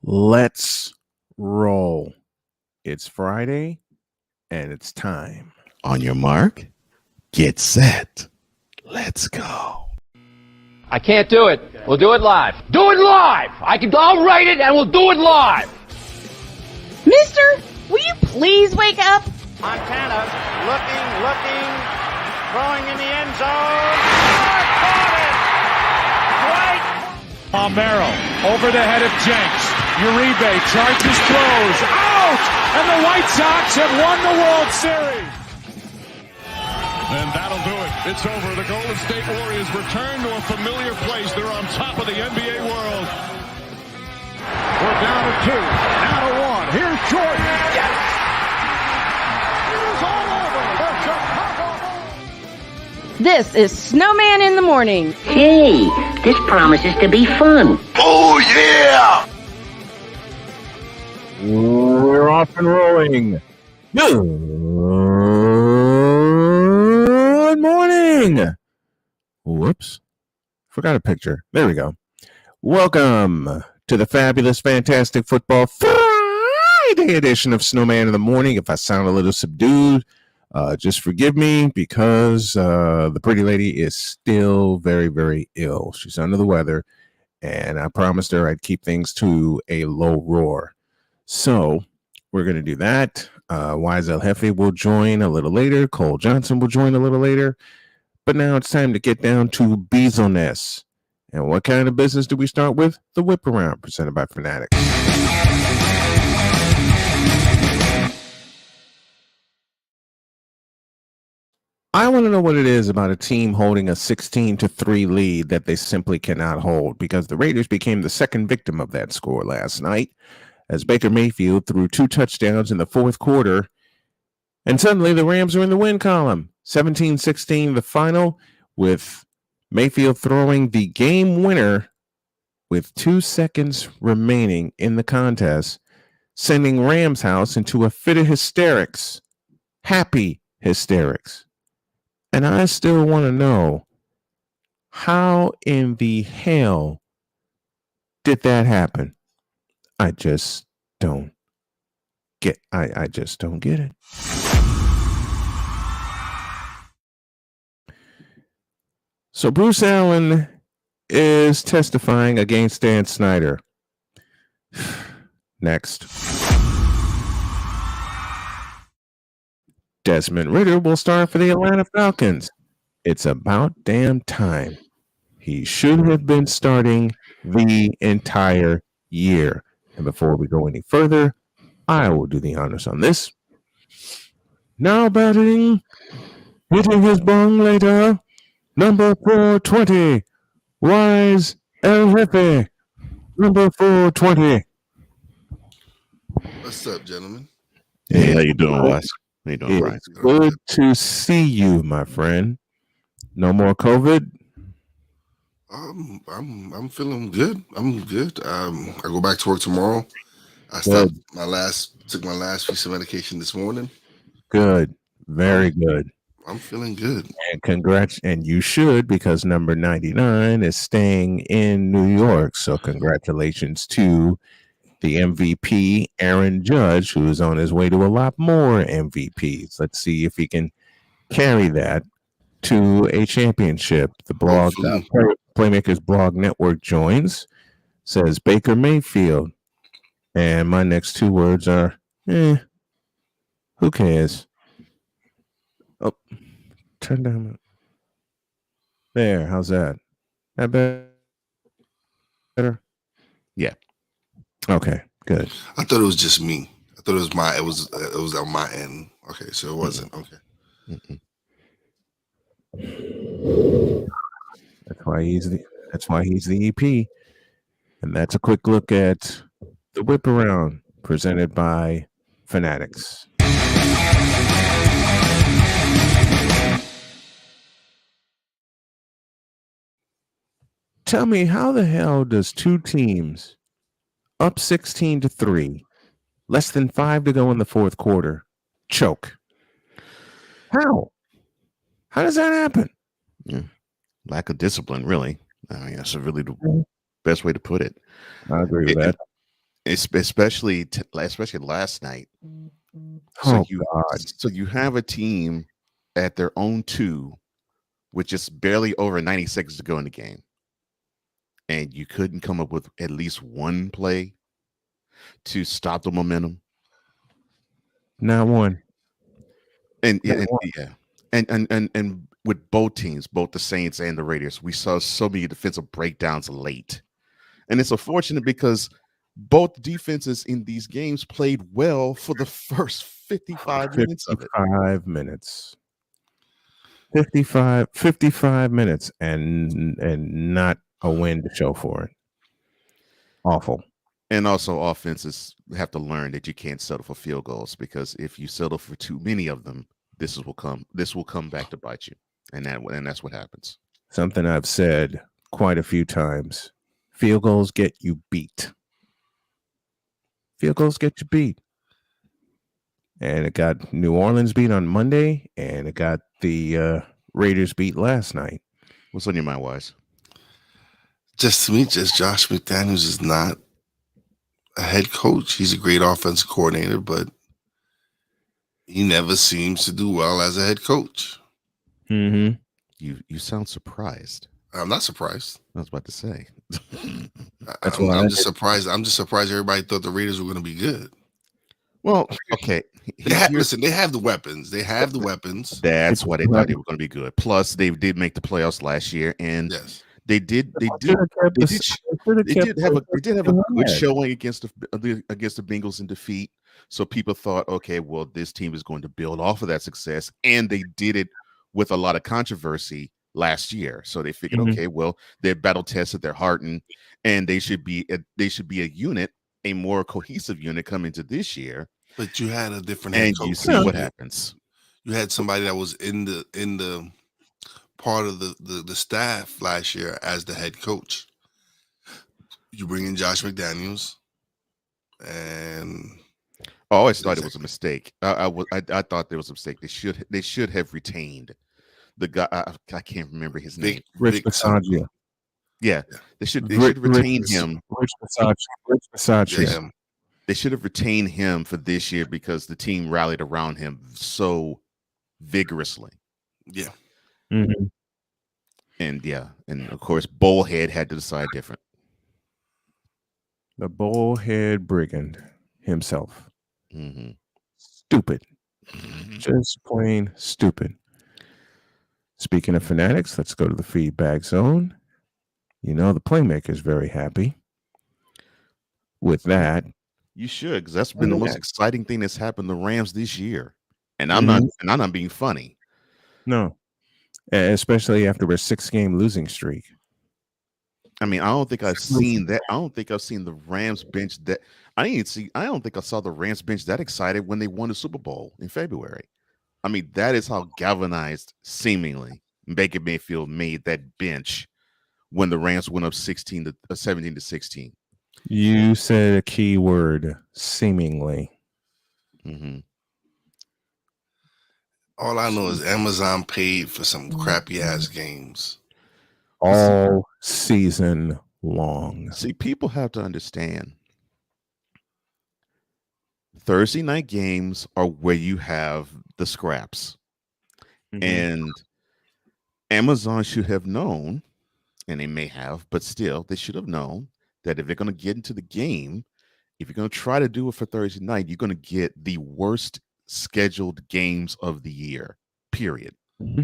Let's roll. It's Friday and it's time. On your mark, get set. Let's go. I can't do it. We'll do it live. Do it live! I'll write it and we'll do it live! Mister, will you please wake up? Montana looking, throwing in the end zone. Caught it! Right. Palmero over the head of Jenks. Uribe charges, throws, out! And the White Sox have won the World Series. And that'll do it. It's over. The Golden State Warriors return to a familiar place. They're on top of the NBA world. We're down to 2, now to 1. Here's Jordan. Yes! It's all over. The Chicago Bulls. This is Snowman in the Morning. Hey, this promises to be fun. Oh, yeah! We're off and rolling. Good morning. Whoops. Forgot a picture. There we go. Welcome to the fabulous, fantastic football Friday edition of Snowman in the Morning. If I sound a little subdued, just forgive me because the pretty lady is still very, very ill. She's under the weather, and I promised her I'd keep things to a low roar. So we're going to do that. Wise El Jefe will join a little later. Cole Johnson will join a little later. But now it's time to get down to business. And what kind of business do we start with? The Whip Around, presented by Fanatics. I want to know what it is about a team holding a 16-3 lead that they simply cannot hold, because the Raiders became the second victim of that score last night, as Baker Mayfield threw 2 touchdowns in the fourth quarter, and suddenly the Rams are in the win column. 17-16 the final, with Mayfield throwing the game winner with 2 seconds remaining in the contest, sending Rams House into a fit of hysterics. Happy hysterics. And I still want to know, how in the hell did that happen? I just don't get it. So Bruce Allen is testifying against Dan Snyder. Next. Desmond Ridder will start for the Atlanta Falcons. It's about damn time. He should have been starting the entire year. And before we go any further, I will do the honors on this. Now batting, hitting his bong later, number 420, Wise El Jefe, number 420. What's up, gentlemen? Hey, how you doing, Wes? How you doing, Brian? Good to see you, my friend. No more COVID? I'm feeling good. I'm good. I go back to work tomorrow. I took my last piece of medication this morning. Good. Very good. I'm feeling good. And congrats, and you should, because number 99 is staying in New York. So congratulations to the MVP, Aaron Judge, who is on his way to a lot more MVPs. Let's see if he can carry that to a championship. The blog, Playmakers Blog Network joins, says Baker Mayfield. And my next 2 words are, who cares? Oh, turn down. There, how's that? That better? Yeah. Okay, good. I thought it was just me. I thought it was on my end. Okay, so it wasn't. Okay. That's why he's the EP. And that's a quick look at the Whip Around, presented by Fanatics. Tell me, how the hell does 2 teams up 16-3, less than 5 to go in the fourth quarter, choke? How does that happen? Yeah. Lack of discipline, really. I mean, that's really the best way to put it. I agree with that. especially last night. So Oh God. you have a team at their own 2 with just barely over 90 seconds to go in the game, and you couldn't come up with at least one play to stop the momentum. Not one. And Not yeah, one. yeah. And with both teams, both the Saints and the Raiders, we saw so many defensive breakdowns late. And it's unfortunate because both defenses in these games played well for the first 55 minutes of it. 55 minutes. 55 minutes and not a win to show for it. Awful. And also offenses have to learn that you can't settle for field goals, because if you settle for too many of them, this will come back to bite you. And that's what happens. Something I've said quite a few times. Field goals get you beat. Field goals get you beat. And it got New Orleans beat on Monday, and it got the Raiders beat last night. What's on your mind, Wise? Just to me, just Josh McDaniels is not a head coach. He's a great offensive coordinator, but he never seems to do well as a head coach. Mm-hmm. You sound surprised. I'm not surprised. I was about to say. I'm just surprised. I'm just surprised everybody thought the Raiders were going to be good. Well, okay. Listen, they have the weapons. They have the weapons. That's why they thought they were going to be good. Plus, they did make the playoffs last year, and Yes. they did have a good showing against the Bengals in defeat. So people thought, okay, well, this team is going to build off of that success, and they did it with a lot of controversy last year. So they figured, okay, well, they're battle tested, they're hardened, and they should be a unit, a more cohesive unit coming to this year. But you had a different And head coach. you see what happens. You had somebody that was in the part of the staff last year as the head coach. You bring in Josh McDaniels, and I always thought it was a mistake. I thought there was a mistake. They should have retained the guy. I can't remember his name. Rich Bisaccia. Yeah, they should retain him. Rich Bisaccia. Yeah. They should have retained him for this year because the team rallied around him so vigorously. Yeah. Mm-hmm. And of course, Bullhead had to decide different. The bullhead brigand himself. Mm-hmm. Stupid. Just plain stupid. Speaking of fanatics, let's go to the feedback zone. You know, the playmaker's very happy with that. You should, because that's been the most exciting thing that's happened to the Rams this year. And I'm not being funny. No. Especially after a 6-game losing streak. I mean, I don't think I've seen that. I don't think I've seen the Rams bench that I don't think I saw the Rams bench that excited when they won the Super Bowl in February. I mean, that is how galvanized seemingly Baker Mayfield made that bench when the Rams went up 17-16. You said a key word, seemingly. Mm-hmm. All I know is Amazon paid for some crappy ass games all season long. See, people have to understand. Thursday night games are where you have the scraps. Mm-hmm. And Amazon should have known, and they may have, but still, they should have known that if they're going to get into the game, if you're going to try to do it for Thursday night, you're going to get the worst scheduled games of the year, period. Mm-hmm.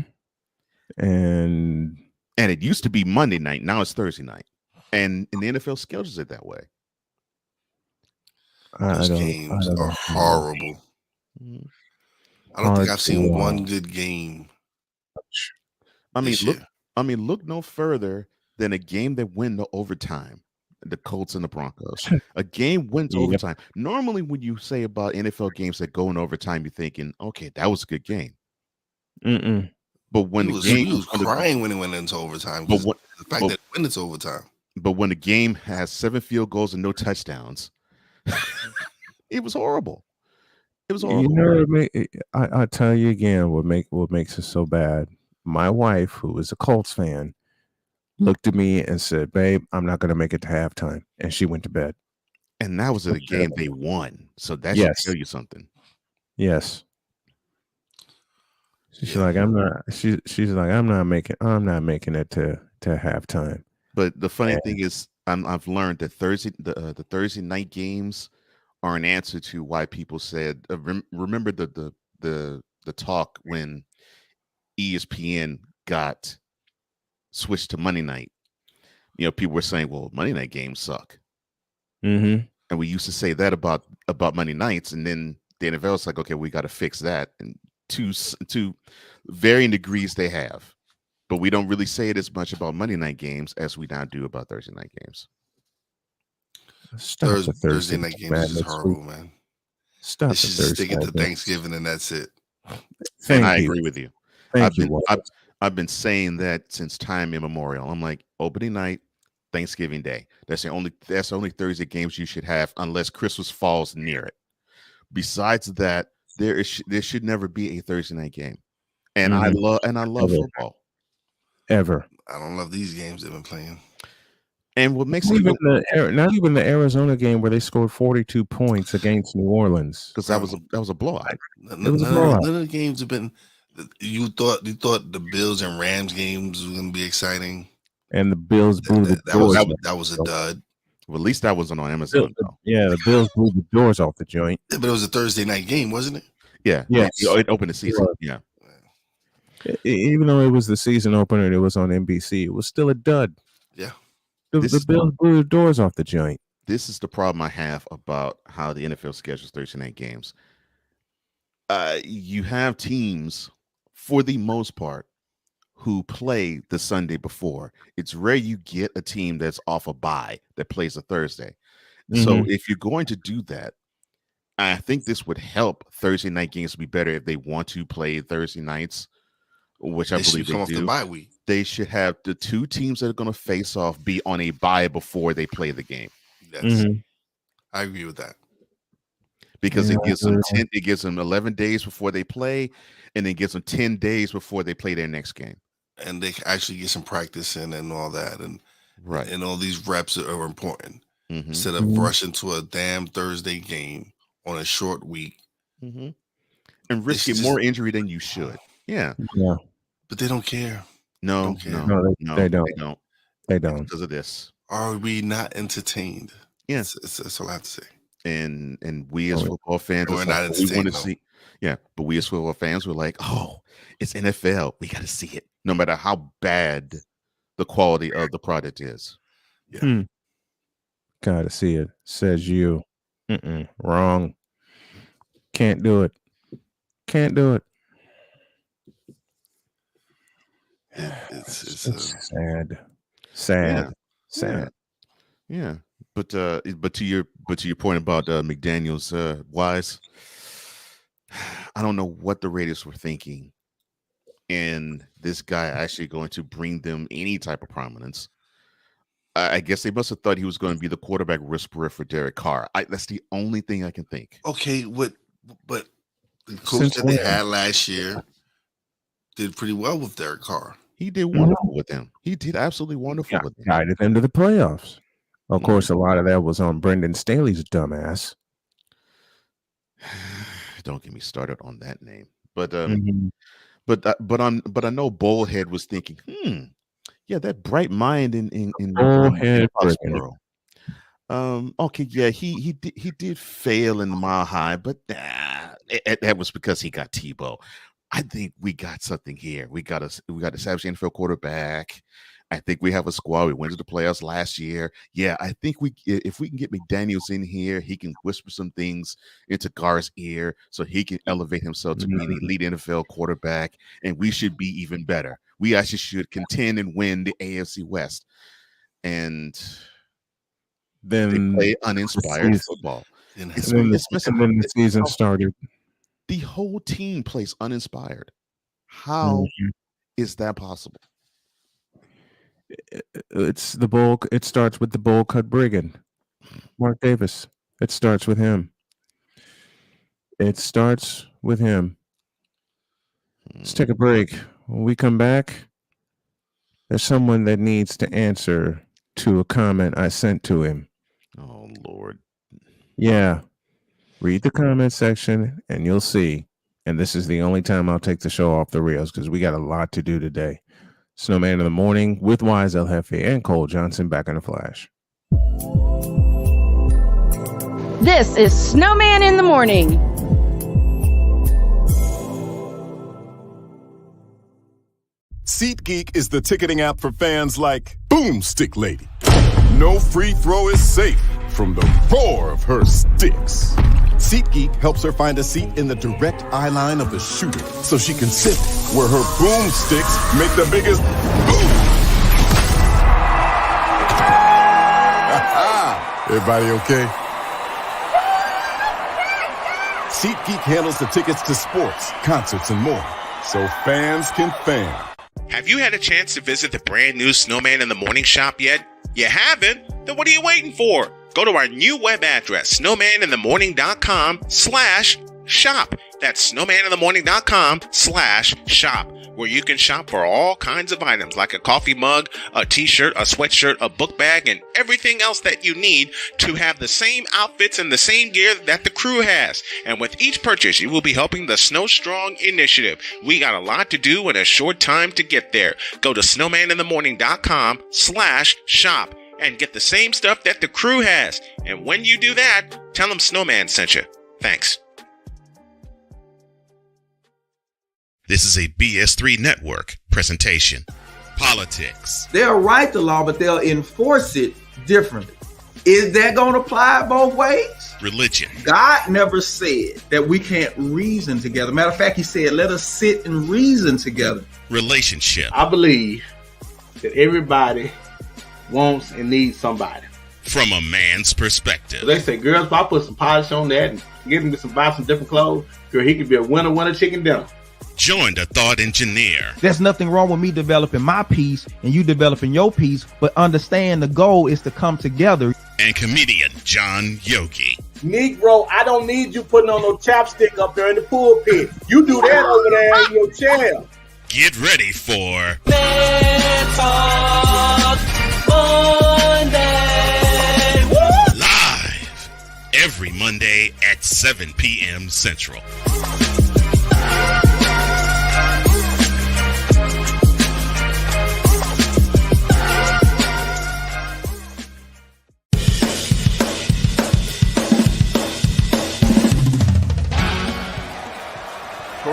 And it used to be Monday night. Now it's Thursday night. And the NFL schedules it that way. Those games are horrible. Mm-hmm. I don't think I've seen one good game. I mean, look no further than a game that went to overtime. The Colts and the Broncos. A game went to overtime. Normally, when you say about NFL games that go in overtime, you're thinking, okay, that was a good game. Mm-mm. But when he was crying when it went into overtime. The fact that it went into overtime. But when the game has 7 field goals and no touchdowns, it was horrible. It was horrible. You know, I tell you again, what makes it so bad. My wife, who is a Colts fan, looked at me and said, "Babe, I'm not going to make it to halftime," and she went to bed. And that was a game they won. So that should tell you something. Yes. She's like, I'm not. She's like, I'm not making it to halftime. But the funny thing is, I've learned that the Thursday night games are an answer to why people said, remember the talk when ESPN got switched to Monday night. People were saying, well, Monday night games suck. Mm-hmm. And we used to say that about Monday nights, and then the NFL is like, okay, we got to fix that. And to varying degrees they have, but we don't really say it as much about Monday night games as we now do about Thursday night games. Thursday night games is just horrible, man. Stop. They should just stick it to Thanksgiving, and that's it. I agree with you. I've been saying that since time immemorial. I'm like, opening night, Thanksgiving Day. That's the only Thursday games you should have, unless Christmas falls near it. Besides that, there should never be a Thursday night game. And I love football. Ever. I don't love these games they've been playing. And what makes not even the Arizona game where they scored 42 points against New Orleans, because that was a blowout. None of the games have been. You thought the Bills and Rams games were going to be exciting, and the Bills blew that was a dud. Well, at least that wasn't on Amazon. The Bills blew the doors off the joint. Yeah, but it was a Thursday night game, wasn't it? Yeah. Yes. It opened the season. Yeah. Even though it was the season opener and it was on NBC, it was still a dud. Yeah. The Bills blew the doors off the joint. This is the problem I have about how the NFL schedules Thursday night games. You have teams, for the most part, who play the Sunday before. It's rare you get a team that's off a bye that plays a Thursday. Mm-hmm. So if you're going to do that, I think this would help Thursday night games be better if they want to play Thursday nights, which I believe they do. Off the bye week. They should have the two teams that are going to face off be on a bye before they play the game. Yes. I agree with that. Because it gives them 11 days before they play, and then gives them 10 days before they play their next game. And they actually get some practice in and all that. And and all these reps are important. Mm-hmm. Instead of rushing to a damn Thursday game on a short week. Mm-hmm. And risking more injury than you should. Yeah. But they don't care. No, they don't. They don't. Because of this. Are we not entertained? Yes. That's all I have to say. And we as football fans, we're not we want to see. Yeah, but we as football fans were like, oh, it's NFL. We got to see it, no matter how bad the quality of the product is. Yeah. Got to see it. Says you. Wrong. Can't do it. Can't do it. It's sad. Yeah. But to your point about McDaniel's wise, I don't know what the Raiders were thinking, and this guy actually going to bring them any type of prominence. I guess they must have thought he was going to be the quarterback whisperer for Derek Carr. That's the only thing I can think. Okay, but the coach that they had last year did pretty well with Derek Carr. He did wonderful with them. He did absolutely wonderful with them. Guided them to the playoffs. Of course, a lot of that was on Brendan Staley's dumbass. Don't get me started on that name. But I know Bullhead was thinking, yeah, that bright mind in Bullhead. Okay, yeah, he did fail in the Mile High, but that was because he got Tebow. I think we got something here. We got a savage NFL quarterback. I think we have a squad. We went to the playoffs last year. Yeah, I think if we can get McDaniels in here, he can whisper some things into Gar's ear so he can elevate himself to being an elite NFL quarterback, and we should be even better. We actually should contend and win the AFC West. And then they play uninspired football. And then the season started. The whole team plays uninspired. How is that possible? It's the bull. It starts with the bowl cut brigand, Mark Davis. It starts with him. Let's take a break. When we come back, there's someone that needs to answer to a comment I sent to him. Oh, Lord. Yeah. Read the comment section and you'll see. And this is the only time I'll take the show off the rails because we got a lot to do today. Snowman in the Morning with Wise El Jefe and Cole Johnson back in a flash. This is Snowman in the Morning. SeatGeek is the ticketing app for fans like Boomstick Lady. No free throw is safe from the roar of her sticks. SeatGeek helps her find a seat in the direct eye line of the shooter so she can sit where her boomsticks make the biggest boom. Everybody okay? SeatGeek handles the tickets to sports, concerts, and more, so fans can fan. Have you had a chance to visit the brand new Snowman in the Morning shop yet? You haven't? Then what are you waiting for? Go to our new web address, snowmaninthemorning.com/shop. That's snowmaninthemorning.com/shop, where you can shop for all kinds of items like a coffee mug, a t-shirt, a sweatshirt, a book bag, and everything else that you need to have the same outfits and the same gear that the crew has. And with each purchase, you will be helping the Snow Strong initiative. We got a lot to do in a short time to get there. Go to snowmaninthemorning.com/shop and get the same stuff that the crew has. And when you do that, tell them Snowman sent you. Thanks. This is a BS3 Network presentation. Politics. They'll write the law, but they'll enforce it differently. Is that going to apply both ways? Religion. God never said that we can't reason together. Matter of fact, he said, let us sit and reason together. Relationship. I believe that everybody wants and needs somebody. From a man's perspective. They say, girls, if I put some polish on that and get him to buy some different clothes, girl, he could be a winner chicken dinner. Join the thought engineer. There's nothing wrong with me developing my piece and you developing your piece, but understand the goal is to come together. And comedian John Yogi. Negro, I don't need you putting on no chapstick up there in the pulpit. You do that over there in your chair. Get ready for Monday. Live every Monday at 7 p.m. Central.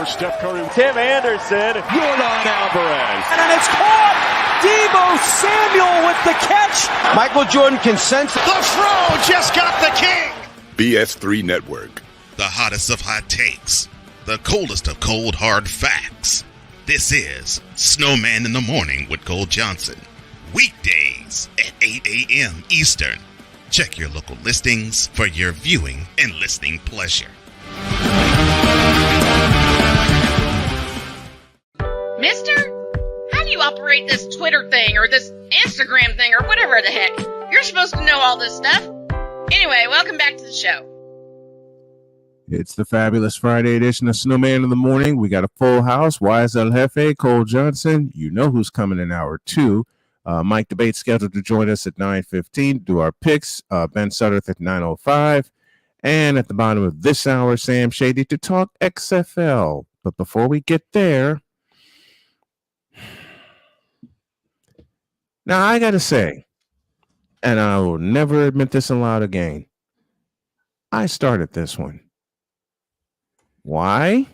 Steph Curry, Tim Anderson, Jordan Alvarez, and it's caught. Debo Samuel with the catch. Michael Jordan can sense the throw. Just got the king. BS3 Network. The hottest of hot takes, the coldest of cold hard facts. This is Snowman in the Morning with Cole Johnson. Weekdays at 8 a.m. Eastern. Check your local listings for your viewing and listening pleasure. Mister, how do you operate this Twitter thing or this Instagram thing or whatever the heck? You're supposed to know all this stuff. Anyway, welcome back to the show. It's the fabulous Friday edition of Snowman in the Morning. We got a full house. Wise El Jefe, Cole Johnson. You know who's coming in hour 2. Mike Debate scheduled to join us at 9:15. Do our picks. Ben Sutterth at 9:05. And at the bottom of this hour, Sam Shady to talk XFL. But before we get there, now, I got to say, and I will never admit this aloud again, I started this one. Why?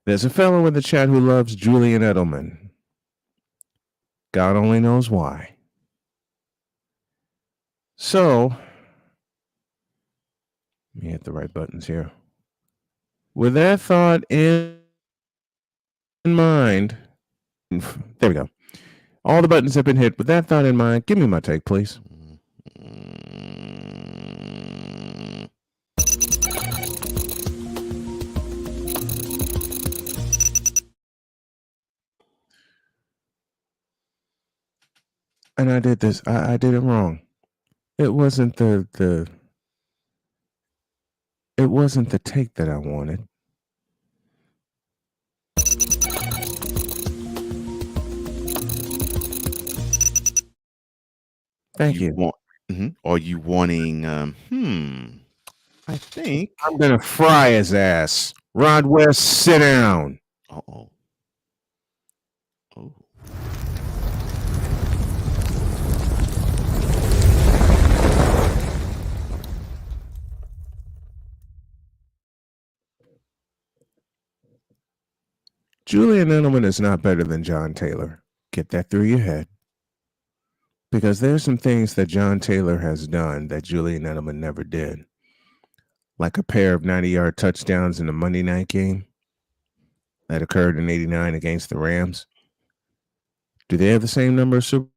There's a fellow in the chat who loves Julian Edelman. God only knows why. So, let me hit the right buttons here. With that thought in mind, there we go. All the buttons have been hit. With that thought in mind, give me my take, please. And I did this. I did it wrong. It wasn't the take that I wanted. Thank you. Are you wanting? I think I'm gonna fry his ass. Rod West, sit down. Oh. Julian Edelman is not better than John Taylor. Get that through your head. Because there's some things that John Taylor has done that Julian Edelman never did. Like a pair of 90-yard touchdowns in the Monday night game that occurred in '89 against the Rams. Do they have the same number of Super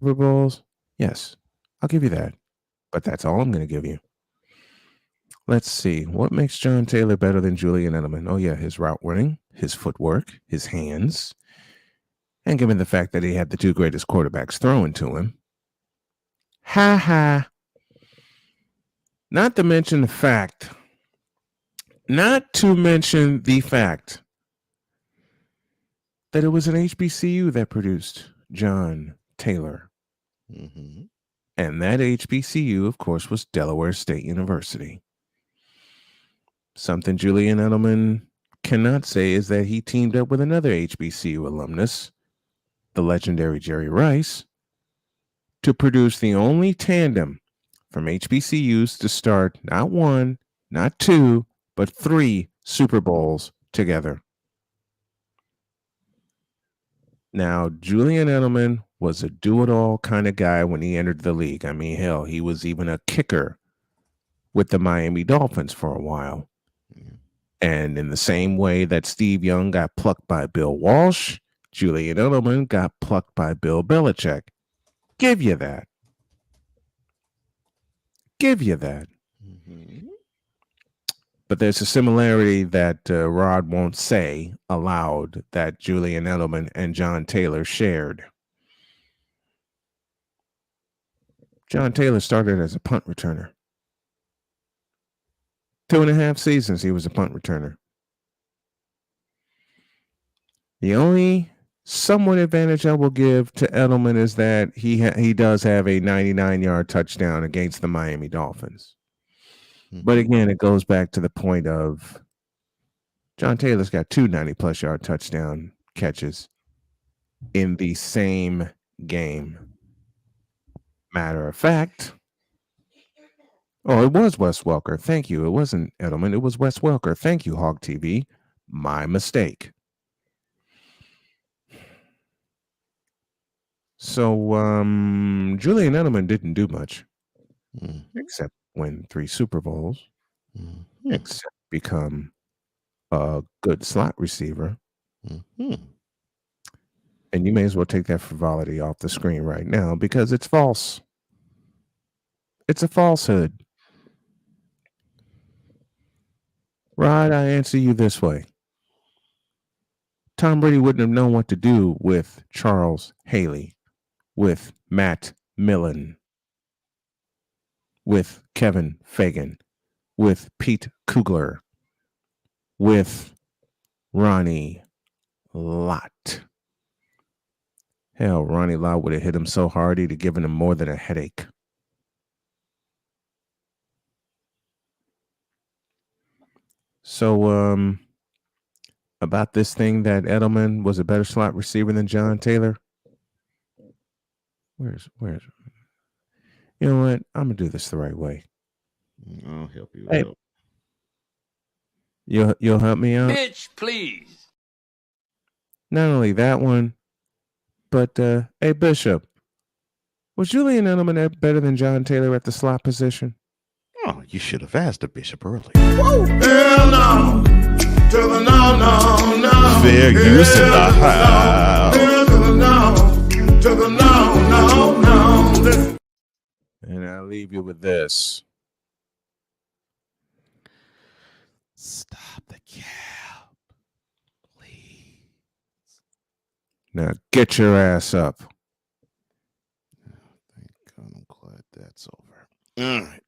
Bowls? Yes, I'll give you that. But that's all I'm going to give you. Let's see. What makes John Taylor better than Julian Edelman? Oh, yeah, his route running, his footwork, his hands. And given the fact that he had the two greatest quarterbacks throwing to him. Ha ha. Not to mention the fact that it was an HBCU that produced John Taylor. And that HBCU, of course, was Delaware State University. Something Julian Edelman cannot say is that he teamed up with another HBCU alumnus, the legendary Jerry Rice, to produce the only tandem from HBCUs to start not one, not two, but 3 Super Bowls together. Now, Julian Edelman was a do-it-all kind of guy when he entered the league. I mean, hell, he was even a kicker with the Miami Dolphins for a while. And in the same way that Steve Young got plucked by Bill Walsh, Julian Edelman got plucked by Bill Belichick. Give you that. But there's a similarity that Rod won't say aloud that Julian Edelman and John Taylor shared. John Taylor started as a punt returner. 2.5 seasons he was a punt returner. The only somewhat advantage I will give to Edelman is that he does have a 99-yard touchdown against the Miami Dolphins. But again, it goes back to the point of John Taylor's got 2 90-plus yard touchdown catches in the same game. Matter of fact, it was Wes Welker. Thank you. It wasn't Edelman. It was Wes Welker. Thank you, Hog TV. My mistake. So Julian Edelman didn't do much except win 3 Super Bowls, except become a good slot receiver. And you may as well take that frivolity off the screen right now because it's false. It's a falsehood. Rod, I answer you this way. Tom Brady wouldn't have known what to do with Charles Haley, with Matt Millen, with Kevin Fagan, with Pete Kugler, with Ronnie Lott. Hell, Ronnie Lott would have hit him so hard he'd have given him more than a headache. So, about this thing that Edelman was a better slot receiver than John Taylor. Where's? You know what? I'm gonna do this the right way. I'll help you Hey, out. you'll help me out. Bitch, please. Not only that one, but hey Bishop, was Julian Edelman better than John Taylor at the slot position? Oh, you should have asked the bishop earlier. Hell no. To the no. Fair use in the house. To the no. And I'll leave you with this. Stop the cap, please. Now get your ass up. Thank God I'm glad that's over. All right.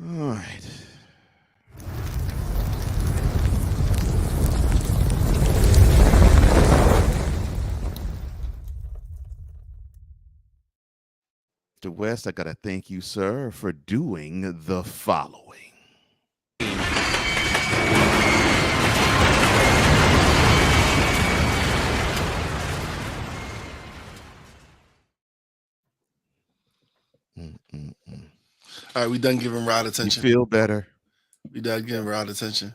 All right. Mr. West, I gotta thank you, sir, for doing the following. All right, we done giving Rod attention. You feel better? We done giving Rod attention.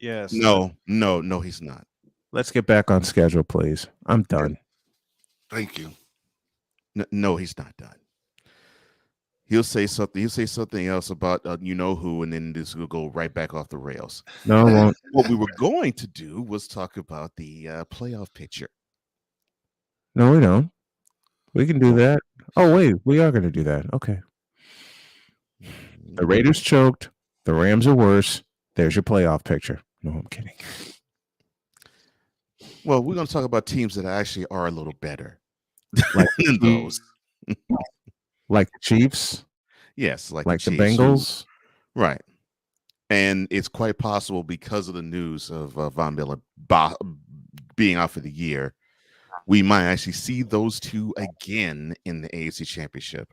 Yes. No, he's not. Let's get back on schedule, please. I'm done. Thank you. No, he's not done. He'll say something. He'll say something else about you know who, and then this will go right back off the rails. No, it won't. What we were going to do was talk about the playoff picture. No, we don't. We can do that. Oh, wait, we are going to do that. Okay. The Raiders choked. The Rams are worse. There's your playoff picture. No, I'm kidding. Well, we're going to talk about teams that actually are a little better Like than those. Like the Chiefs? Yes, like the Chiefs, Bengals? Right. And it's quite possible because of the news of Von Miller being out for the year, we might actually see those two again in the AFC Championship.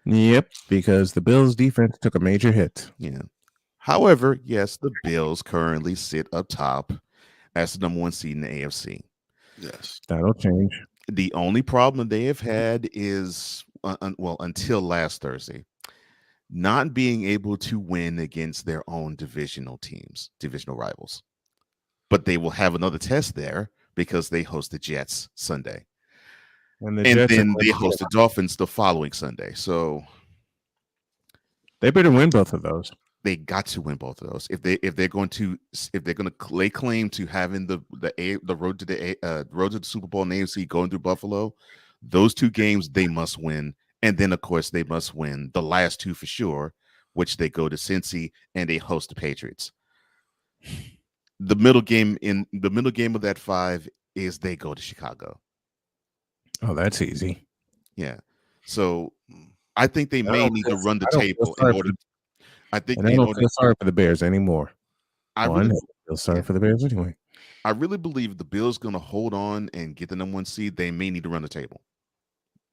Yep, because the Bills' defense took a major hit. Yeah. However, yes, the Bills currently sit up top as the number 1 seed in the AFC. Yes. That'll change. The only problem they have had is, until last Thursday, not being able to win against their own divisional teams, divisional rivals. But they will have another test there because they host the Jets Sunday. And then they host the Dolphins the following Sunday. So they better win both of those. They got to win both of those. If they're going to lay claim to having the road to the Super Bowl in the AFC going through Buffalo, those 2 games they must win. And then of course they must win the last 2 for sure, which they go to Cincy and they host the Patriots. The middle game of that 5 is they go to Chicago. Oh, that's easy. Yeah. So I think they may need to run the table in order. I think I don't feel sorry for the Bears anymore. I really feel sorry for the Bears anyway. I really believe the Bills going to hold on and get the number 1 seed. They may need to run the table.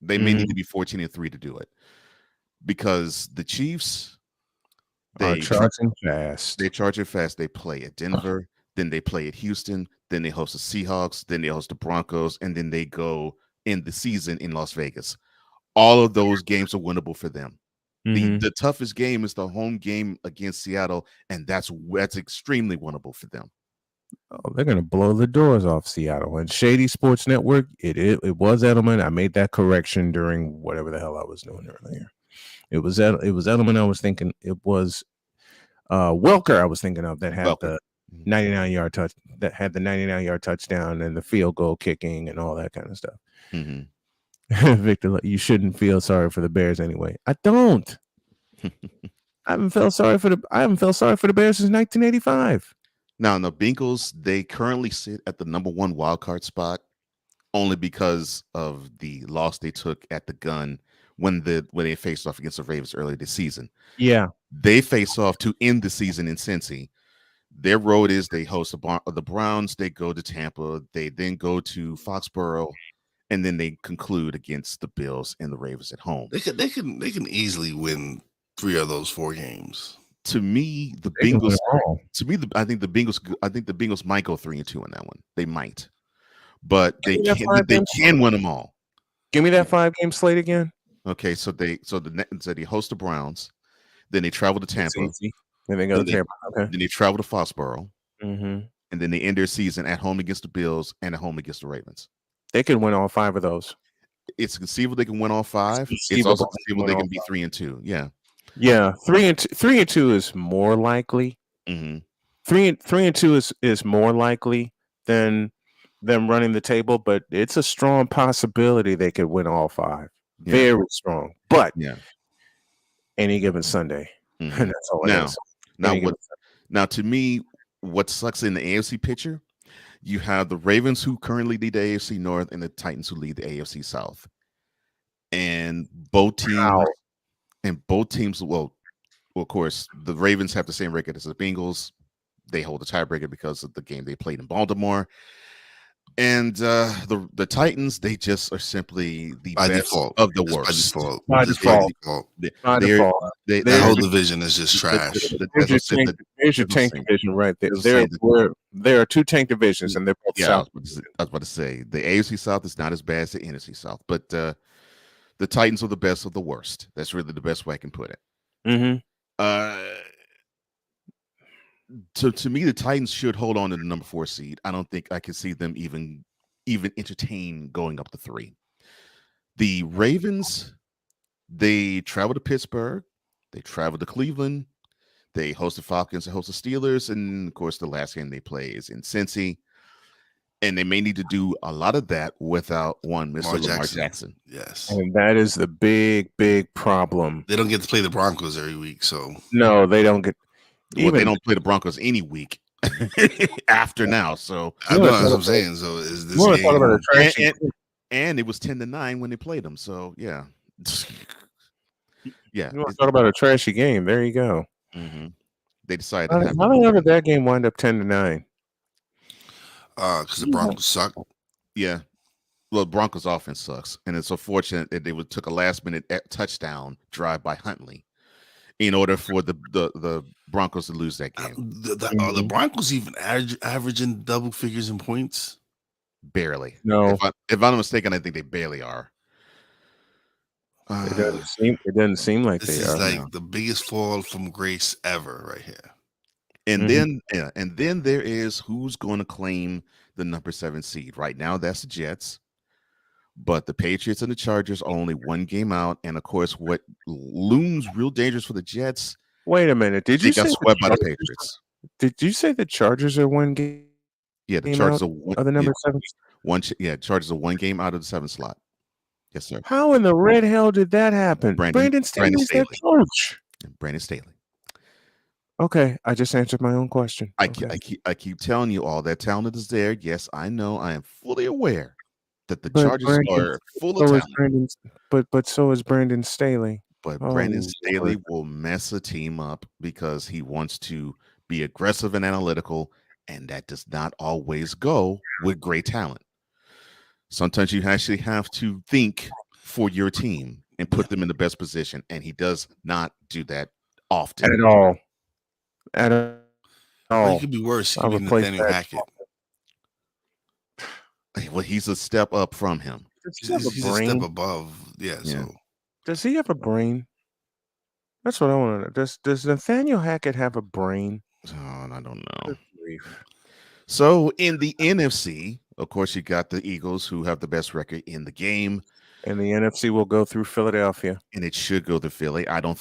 They may need to be 14-3 to do it, because the Chiefs are charging fast. They charge it fast. They play at Denver, then they play at Houston, then they host the Seahawks, then they host the Broncos, and then they go in the season in Las Vegas. All of those games are winnable for them. The toughest game is the home game against Seattle, and that's extremely winnable for them. Oh, they're gonna blow the doors off Seattle. And Shady Sports Network, it was Edelman. I made that correction during whatever the hell I was doing earlier. It was Edelman. I was thinking it was Welker. I was thinking of that had the 99-yard touch, that had the 99-yard touchdown and the field goal kicking and all that kind of stuff. Victor, you shouldn't feel sorry for the Bears anyway. I don't. I haven't felt sorry for the Bears since 1985. Now, the Bengals, they currently sit at the number 1 wild card spot, only because of the loss they took at the gun when they faced off against the Ravens earlier this season. Yeah, they face off to end the season in Cincy. Their road is they host the Browns, they go to Tampa, they then go to Foxborough, and then they conclude against the Bills and the Ravens at home. They can easily win 3 of those 4 games. To me, the Bengals. I think the Bengals might go 3-2 on that one. They might, but they can win them all. Give me that 5-game slate again. Okay, so they host the Browns, then they travel to Tampa, then they go to Tampa. Okay, then they travel to Foxborough, and then they end their season at home against the Bills and at home against the Ravens. They can win all 5 of those. It's conceivable they can win all 5. It's also conceivable they can be 3-2. Yeah. Yeah, 3-2 is more likely. 3-2 is more likely than them running the table, but it's a strong possibility they could win all 5. Yeah. Very strong. But any given Sunday, and that's all it is. Now, to me, what sucks in the AFC picture, you have the Ravens who currently lead the AFC North and the Titans who lead the AFC South, and both teams. Well, of course, the Ravens have the same record as the Bengals. They hold the tiebreaker because of the game they played in Baltimore. And the Titans, they just are simply the By best default. of the Just by worst. default. By Just default. default. By They're- default. they- That whole they're- division is just trash. There's your tank, there's your that's what I'm tank saying. division right there. That's what I'm saying. There are two tank divisions, and they're both Yeah, South. I was about to say the AFC South is not as bad as the NFC South, but the Titans are the best of the worst. That's really the best way I can put it. Mm-hmm. To me, the Titans should hold on to the number 4 seed. I don't think I can see them even entertain going up to 3. The Ravens, they travel to Pittsburgh, they travel to Cleveland, they host the Falcons, they host the Steelers, and of course, the last game they play is in Cincy. And they may need to do a lot of that without one Mr. Lamar Jackson. Yes. And that is the big problem. They don't get to play the Broncos every week, so no, they don't get. Well, they don't play the Broncos any week after now. So I know that's what I'm saying. So is this game? About a trashy and it was 10-9 when they played them. So yeah, yeah. You want to talk about a trashy game? There you go. Mm-hmm. They decided. How the hell did that game wind up 10-9? Because the Broncos suck. Yeah. Well, Broncos offense sucks, and it's unfortunate that they took a last-minute touchdown drive by Huntley in order for the Broncos to lose that game. Are the Broncos even averaging double figures in points? Barely. No. If I'm not mistaken, I think they barely are. It doesn't seem like this they is are. like the biggest fall from grace ever, right here. And then there is who's going to claim the number 7 seed. Right now, that's the Jets. But the Patriots and the Chargers are only one game out. And of course, what looms real dangerous for the Jets. Wait a minute. Did you got say swept by the Patriots? Did you say the Chargers are one game? Yeah, the Chargers are the number 7. Chargers are one game out of the 7th slot. Yes, sir. How in the red hell did that happen? Brandon Staley's their coach. Brandon Staley. Okay, I just answered my own question. I keep telling you all that talent is there. Yes, I know. I am fully aware that the Chargers are full of talent. But so is Brandon Staley. But Brandon Staley will mess a team up because he wants to be aggressive and analytical, and that does not always go with great talent. Sometimes you actually have to think for your team and put them in the best position, and he does not do that often. At all. Well, it could be worse. He could be Nathaniel Hackett. Well, he's a step up from him. He's a step above. Yeah. So does he have a brain? That's what I want to know. Does Nathaniel Hackett have a brain? Oh, I don't know. So in the NFC, of course, you got the Eagles, who have the best record in the game. And the NFC will go through Philadelphia. And it should go to Philly. I don't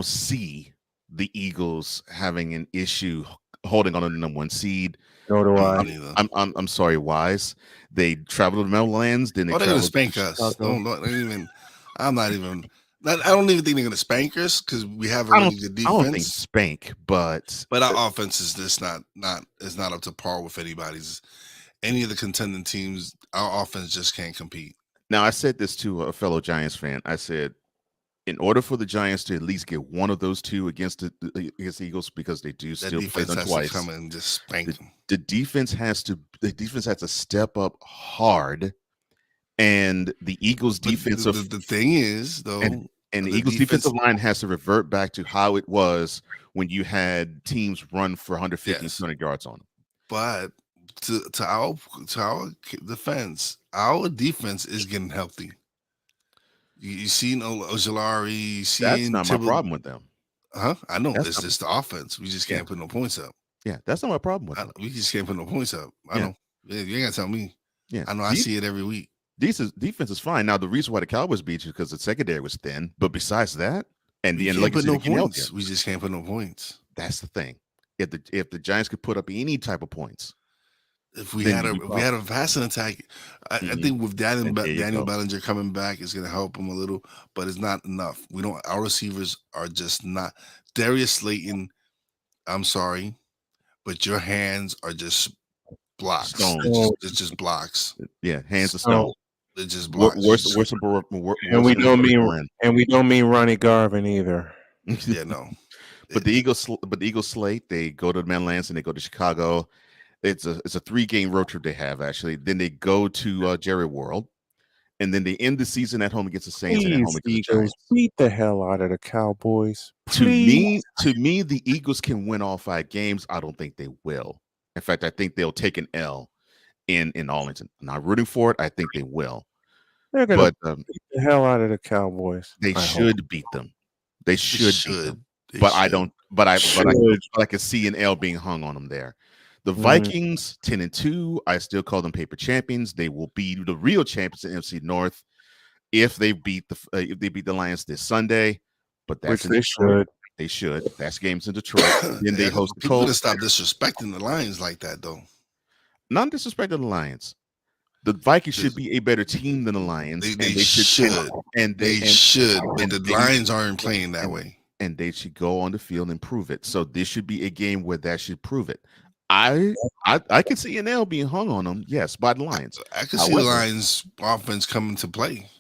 see the Eagles having an issue holding on to the number 1 seed. Nor do I. I'm sorry, Wise. They traveled to the Meadowlands. Then they're going to spank us. I don't even think they're going to spank us because we have a really good defense. I don't think spank, but our offense is just not up to par with anybody's. Any of the contending teams, our offense just can't compete. Now, I said this to a fellow Giants fan. I said, in order for the Giants to at least get one of those two against the Eagles, because they do still play them twice, come and just spank them. The defense has to step up hard, and the Eagles' defensive. The thing is, though, and the Eagles' defensive line has to revert back to how it was when you had teams run for 150, 200 yards on them. But to our defense, our defense is getting healthy. You seen Ojolari. That's not my problem with them. I know. It's just the offense. We just can't put no points up. Yeah, that's not my problem with them. We just can't put no points up. I know. Yeah, you ain't got to tell me. Yeah, I know. I see it every week. Defense is fine. Now, the reason why the Cowboys beat you is because the secondary was thin. But besides that, we can't put no points. We just can't put no points. That's the thing. If the Giants could put up any type of points. If we had a passing attack, I think with Daniel Bellinger coming back, it's going to help him a little, but it's not enough. Our receivers are just not. Darius Slayton, I'm sorry, but your hands are just blocks. It's just blocks. Yeah, hands of stone. They're just blocks. And we don't mean Ronnie Garvin either. Yeah, no. But the Eagles slate. They go to the Meadowlands and they go to Chicago. It's a 3-game road trip they have actually. Then they go to Jerry World, and then they end the season at home against the Saints and at home Please, against the Eagles, Giants. beat the hell out of the Cowboys. To Please. me, the Eagles can win all 5 games. I don't think they will. In fact, I think they'll take an L in Arlington. I'm not rooting for it. I think they will. They're gonna But beat the hell out of the Cowboys. they I should hope. beat them. They should beat them. They But I should. don't. But I Should. can see an L being hung on them there. The Mhm. Vikings 10-2. I still call them paper champions. They will be the real champions in NFC North if they beat the Lions this Sunday. But that's Which in they Detroit. should. They should. That's games in Detroit. Then they host the People gonna Colts. stop disrespecting the Lions like that, though. Not disrespect to the Lions. The Vikings should be a better team than the Lions. They should. And They should, but the Lions aren't playing that way. And they should go on the field and prove it. So this should be a game where that should prove it. I can see an L being hung on them, yes, by the Lions. I can see the Lions offense coming to play.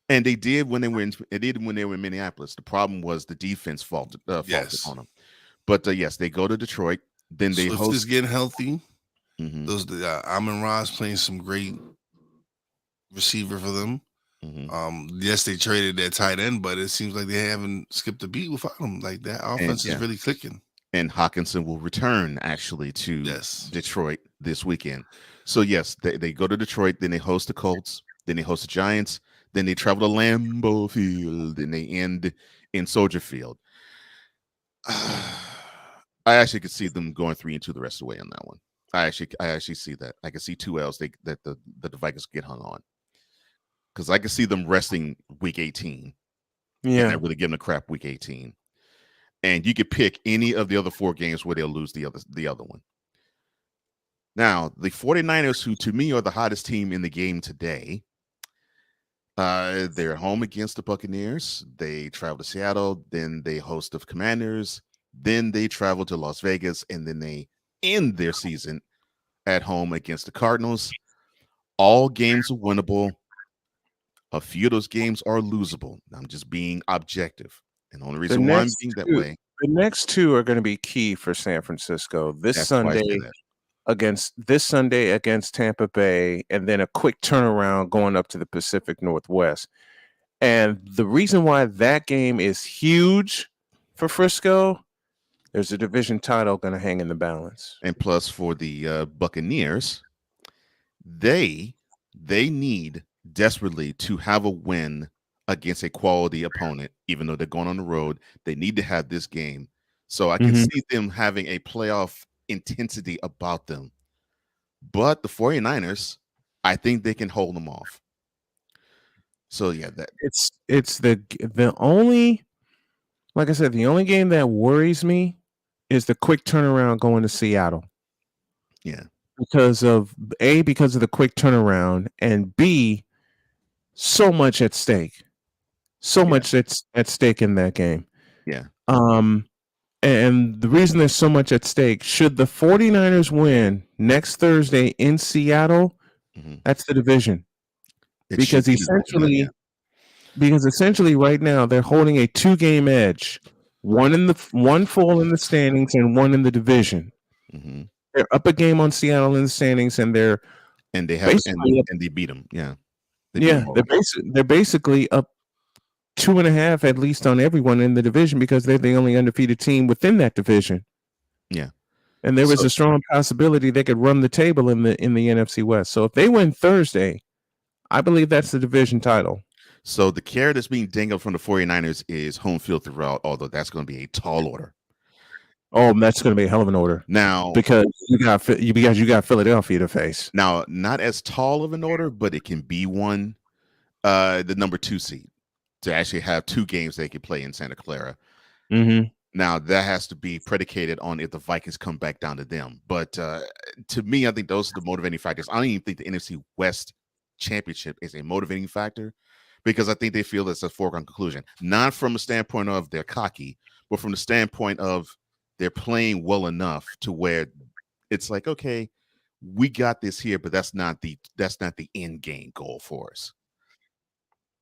And they did when they were in Minneapolis. The problem was the defense faulted on them. But yes, they go to Detroit. Then they Swift host. is getting healthy. Mhm. Those Amon Ross playing some great receiver for them. Yes, they traded their tight end, but it seems like they haven't skipped a beat without him. Like that offense is really clicking. And Hawkinson will return actually to Detroit this weekend. So yes, they go to Detroit, then they host the Colts, then they host the Giants, then they travel to Lambeau Field, and they end in Soldier Field. I actually could see them going 3-2 the rest of the way on that one. I actually see that. I can see 2 L's that the Vikings get hung on. Because I can see them resting week 18. Yeah. And not really giving a crap week 18. And you could pick any of the other 4 games where they'll lose the other one. Now, the 49ers, who to me are the hottest team in the game today, they're home against the Buccaneers. They travel to Seattle. Then they host the Commanders. Then they travel to Las Vegas. And then they end their season at home against the Cardinals. All games are winnable. A few of those games are losable. I'm just being objective. And the only reason why I'm being that way. The next 2 are going to be key for San Francisco. This Sunday against Tampa Bay, and then a quick turnaround going up to the Pacific Northwest. And the reason why that game is huge for Frisco, there's a division title going to hang in the balance. And plus for the Buccaneers, they need desperately to have a win against a quality opponent, even though they're going on the road. They need to have this game. So I can see them having a playoff intensity about them. But the 49ers, I think they can hold them off. So yeah, that it's the only, like I said, the only game that worries me is the quick turnaround going to Seattle. Yeah. Because of the quick turnaround, and B, so much at stake. So much at stake in that game. Yeah. And the reason there's so much at stake, should the 49ers win next Thursday in Seattle, that's the division. Because essentially right now they're holding a 2-game edge. One full in the standings and one in the division. They're up a game on Seattle in the standings, and they beat them. Yeah. They're basically up 2.5 at least on everyone in the division, because they're the only undefeated team within that division. Yeah. And there was a strong possibility they could run the table in the NFC West. So if they win Thursday, I believe that's the division title. So the carrot that's being dangled from the 49ers is home field throughout, although that's going to be a tall order. Oh, that's going to be a hell of an order. Now, because you got Philadelphia to face. Now, not as tall of an order, but it can be one. The number 2 seed to actually have 2 games they can play in Santa Clara. Now, that has to be predicated on if the Vikings come back down to them. But to me, I think those are the motivating factors. I don't even think the NFC West Championship is a motivating factor, because I think they feel it's a foregone conclusion. Not from a standpoint of they're cocky, but from the standpoint of they're playing well enough to where it's like, okay, we got this here, but that's not the end game goal for us.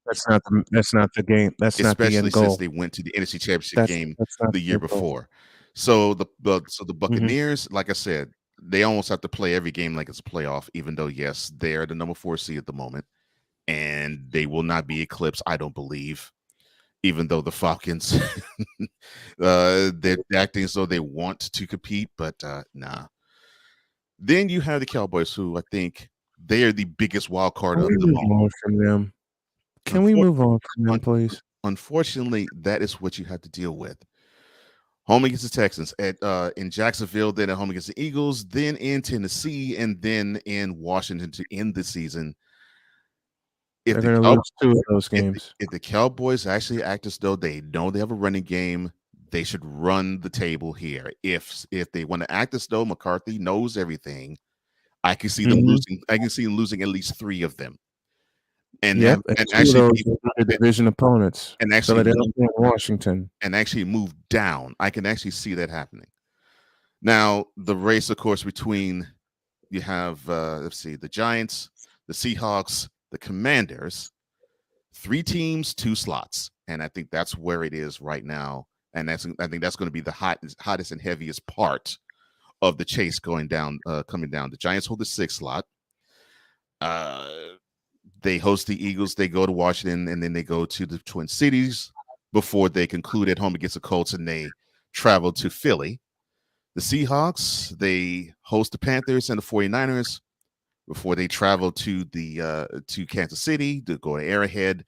That's not the game. That's not the end goal. Especially since they went to the NFC Championship game the year before. So the Buccaneers, like I said, they almost have to play every game like it's a playoff, even though, yes, they're the number 4 seed at the moment, and they will not be eclipsed, I don't believe, even though the Falcons, they're acting as though they want to compete, but nah. Then you have the Cowboys, who I think they are the biggest wild card Can of we them move all. on from them? Can we move on from them, please? Unfortunately, that is what you have to deal with. Home against the Texans in Jacksonville, then at home against the Eagles, then in Tennessee, and then in Washington to end the season. They're going to lose 2 of those games. If the Cowboys actually act as though they know they have a running game, they should run the table here. If they want to act as though McCarthy knows everything, I can see them losing. I can see them losing at least 3 of them. And yep, and and actually those are division opponents, and actually Philadelphia and Washington, and actually move down. I can actually see that happening. Now, the race, of course, between you have let's see, the Giants, the Seahawks, the Commanders, 3 teams, 2 slots, and I think that's where it is right now. And I think that's going to be the hottest and heaviest part of the chase coming down. The Giants hold the 6th slot. They host the Eagles, they go to Washington, and then they go to the Twin Cities before they conclude at home against the Colts, and they travel to Philly. The Seahawks, they host the Panthers and the 49ers before they travel to to Kansas City to go to Arrowhead.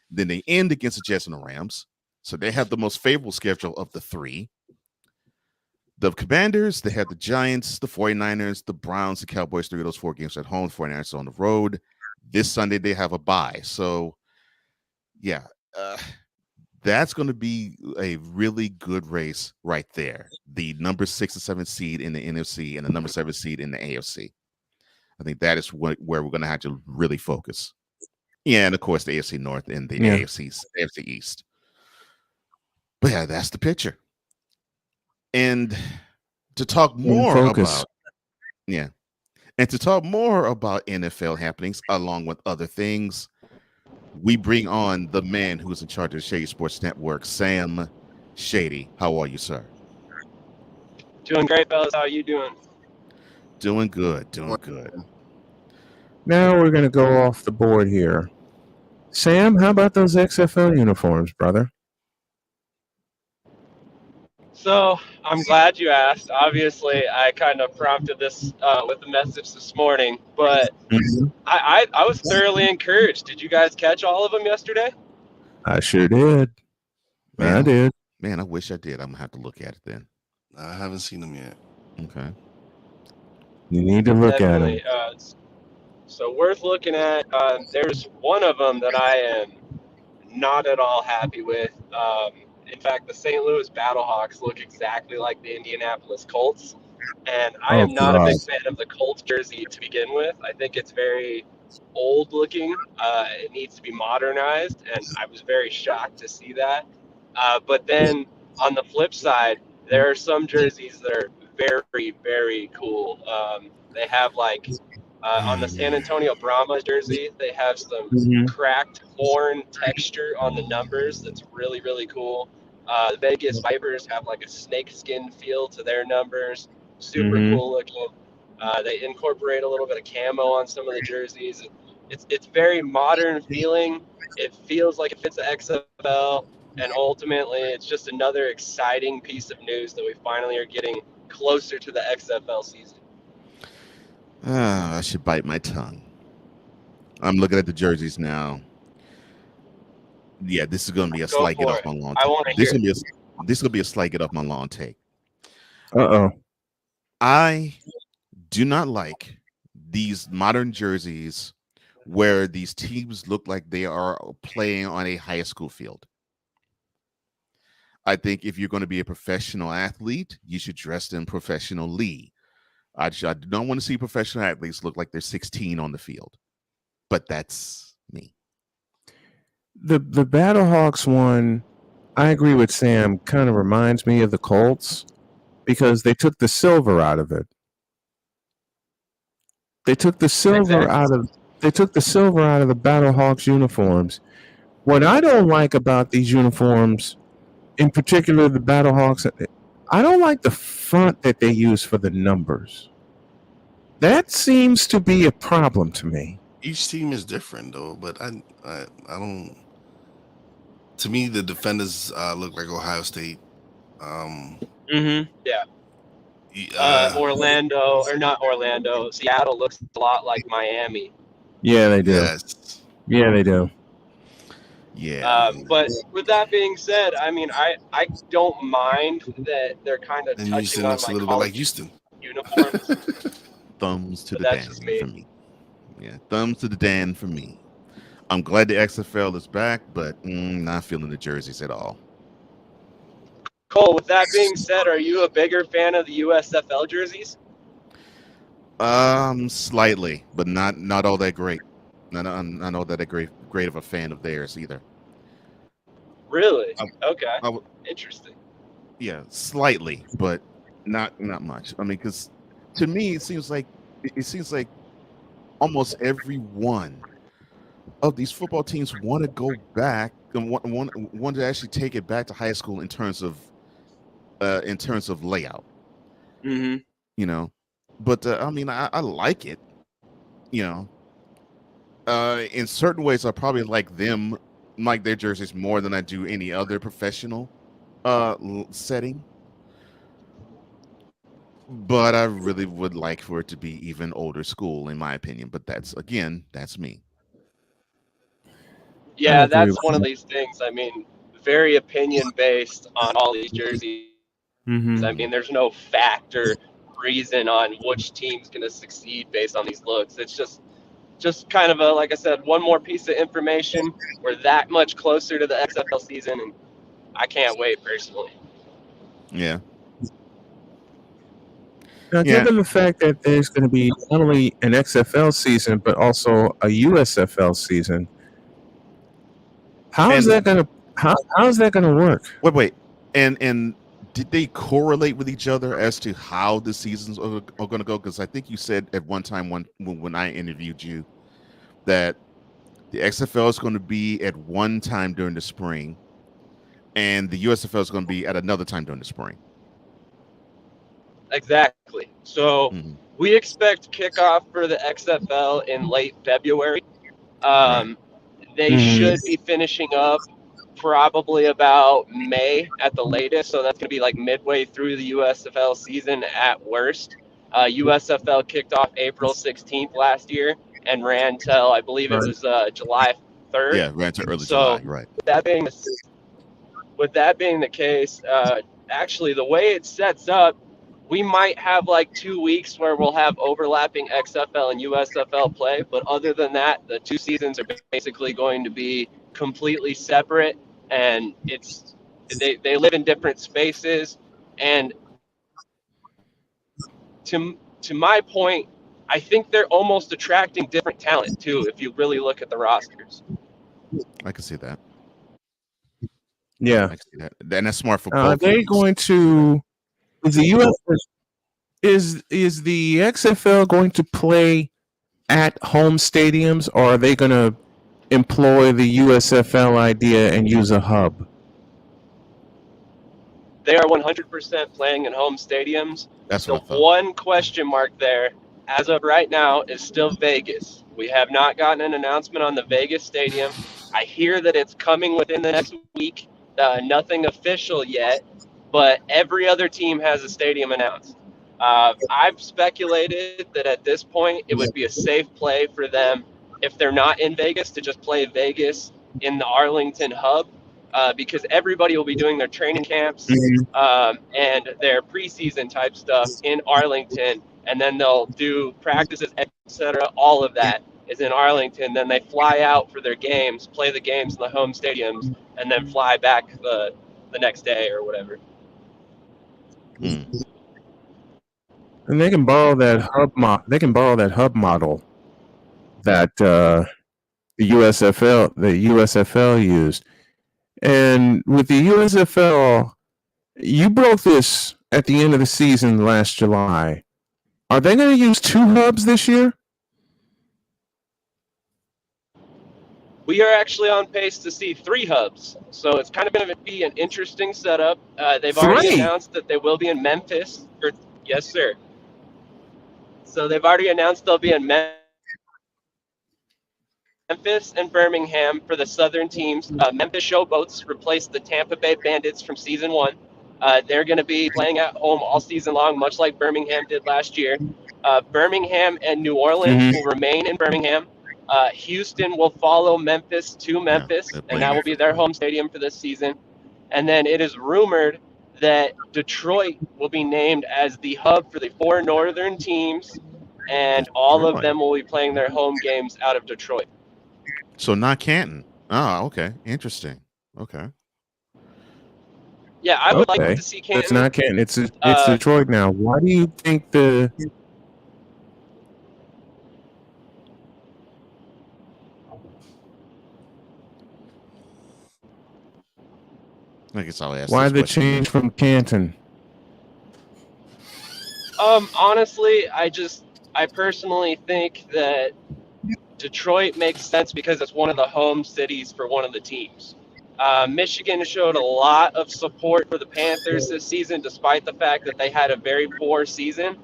Then they end against the Jets and the Rams. So they have the most favorable schedule of the 3. The Commanders, they have the Giants, the 49ers, the Browns, the Cowboys, 3 of those 4 games at home, the 49ers on the road. This Sunday, they have a bye. So, yeah, that's going to be a really good race right there. The number 6 and 7 seed in the NFC and the number 7 seed in the AFC. I think that is where we're going to have to really focus. Yeah, and, of course, the AFC North and the AFC East. But, yeah, that's the picture. And to talk more about NFL happenings along with other things, we bring on the man who's in charge of the Shady Sports Network, Sam Shady. How are you, sir? Doing great, fellas. How are you doing? Doing good. Now we're going to go off the board here. Sam, how about those XFL uniforms, brother? So I'm glad you asked. Obviously, I kind of prompted this with the message this morning, but I was thoroughly encouraged. Did you guys catch all of them yesterday? I sure did. I did. Man, I wish I did. I'm going to have to look at it then. I haven't seen them yet. Okay. You need to look at them. So worth looking at. There's one of them that I am not at all happy with. In fact, the St. Louis Battlehawks look exactly like the Indianapolis Colts, and I am not a big fan of the Colts jersey to begin with. I think it's very old looking. It needs to be modernized, and I was very shocked to see that. But then on the flip side, there are some jerseys that are very, very cool. They have like on the San Antonio Brahma jersey, they have some cracked horn texture on the numbers that's really, really cool. The Vegas Vipers have like a snake skin feel to their numbers. Super cool looking. They incorporate a little bit of camo on some of the jerseys. It's very modern feeling. It feels like it fits the XFL. And ultimately, it's just another exciting piece of news that we finally are getting closer to the XFL season. I should bite my tongue. I'm looking at the jerseys now. Yeah, this is going to be a slight get off my lawn take. This is going to be a slight get off my lawn take. I do not like these modern jerseys where these teams look like they are playing on a high school field. I think if you're going to be a professional athlete, you should dress them professionally. I don't want to see professional athletes look like they're 16 on the field, but that's me. The Battlehawks one, I agree with Sam, kind of reminds me of the Colts because they took the silver out of it. They took the silver out of the Battlehawks uniforms. What I don't like about these uniforms, in particular the Battlehawks, I don't like the font that they use for the numbers. That seems to be a problem to me. Each team is different though, but I don't. To me, the defenders look like Ohio State. Yeah. Orlando, or not Orlando, Seattle looks a lot like Miami. Yeah, they do. Yes. Yeah, they do. Yeah. But with that being said, I mean, I don't mind that they're kind of And touching Houston on looks a little bit like Houston. uniforms. Thumbs to the That's Dan just me. for me. Yeah, thumbs to the Dan for me. I'm glad the XFL is back, but not feeling the jerseys at all. Cole, with that being said, are you a bigger fan of the USFL jerseys? Slightly, but not all that great. Not all that great of a fan of theirs either. Really? Okay. Interesting. Yeah, slightly, but not much. I mean, because to me, it seems like almost every one of these football teams want to go back and want to actually take it back to high school in terms of layout. Mm-hmm. You know, but I mean, I like it. You know, in certain ways, I probably like their jerseys more than I do any other professional setting. But I really would like for it to be even older school, in my opinion. But that's me. Yeah, that's one of these things. I mean, very opinion based on all these jerseys. I mean, there's no fact or reason on which team's going to succeed based on these looks. It's just kind of like I said, one more piece of information. We're that much closer to the XFL season, and I can't wait personally. Yeah. Now, given the fact that there's going to be not only an XFL season but also a USFL season, how is that going to work? Wait, and did they correlate with each other as to how the seasons are going to go? Because I think you said at one time when I interviewed you that the XFL is going to be at one time during the spring, and the USFL is going to be at another time during the spring. Exactly. So we expect kickoff for the XFL in late February. They should be finishing up probably about May at the latest. So that's going to be like midway through the USFL season at worst. USFL kicked off April 16th last year and ran till I believe it was July 3rd. Yeah, ran to early July, right. With that being the case, actually the way it sets up, we might have like 2 weeks where we'll have overlapping XFL and USFL play, but other than that, the two seasons are basically going to be completely separate, and they live in different spaces. And to my point, I think they're almost attracting different talent too, if you really look at the rosters. I can see that. Yeah, I can see that. And that's smart for both. Are they going to? Is the XFL going to play at home stadiums, or are they going to employ the USFL idea and use a hub? They are 100% playing in home stadiums. That's the one question mark there, as of right now, is still Vegas. We have not gotten an announcement on the Vegas stadium. I hear that it's coming within the next week. Nothing official yet, but every other team has a stadium announced. I've speculated that at this point it would be a safe play for them, if they're not in Vegas, to just play Vegas in the Arlington hub, because everybody will be doing their training camps and their preseason type stuff in Arlington, and then they'll do practices, etc. All of that is in Arlington. Then they fly out for their games, play the games in the home stadiums, and then fly back the next day or whatever. And they can borrow that hub model that the USFL used. And with the USFL, you broke this at the end of the season last July. Are they going to use 2 hubs this year? We are actually on pace to see 3 hubs. So it's kind of going to be an interesting setup. They've already announced that they will be in Memphis. Yes, sir. So they've already announced they'll be in Memphis and Birmingham for the Southern teams. Memphis Showboats replaced the Tampa Bay Bandits from season 1. They're going to be playing at home all season long, much like Birmingham did last year. Birmingham and New Orleans will remain in Birmingham. Houston will follow Memphis to Memphis, and that will be their home stadium for this season. And then it is rumored that Detroit will be named as the hub for the 4 northern teams, and all of them will be playing their home games out of Detroit. So not Canton. Oh, okay. Interesting. Okay. Yeah, I would like to see Canton. It's not Canton. It's Detroit now. Why do you think I guess I'll ask. Why this the question change from Canton? Honestly, I personally think that Detroit makes sense because it's one of the home cities for one of the teams. Michigan showed a lot of support for the Panthers this season, despite the fact that they had a very poor season.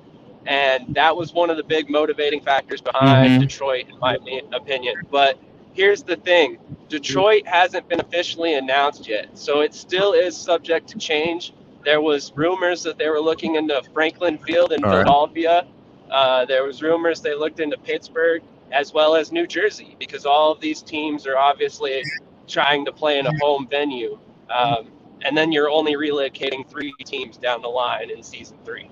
And that was one of the big motivating factors behind Detroit, in my opinion. But here's the thing. Detroit hasn't been officially announced yet, so it still is subject to change. There was rumors that they were looking into Franklin Field in Philadelphia. There was rumors they looked into Pittsburgh as well as New Jersey, because all of these teams are obviously trying to play in a home venue. And then you're only relocating 3 teams down the line in season 3.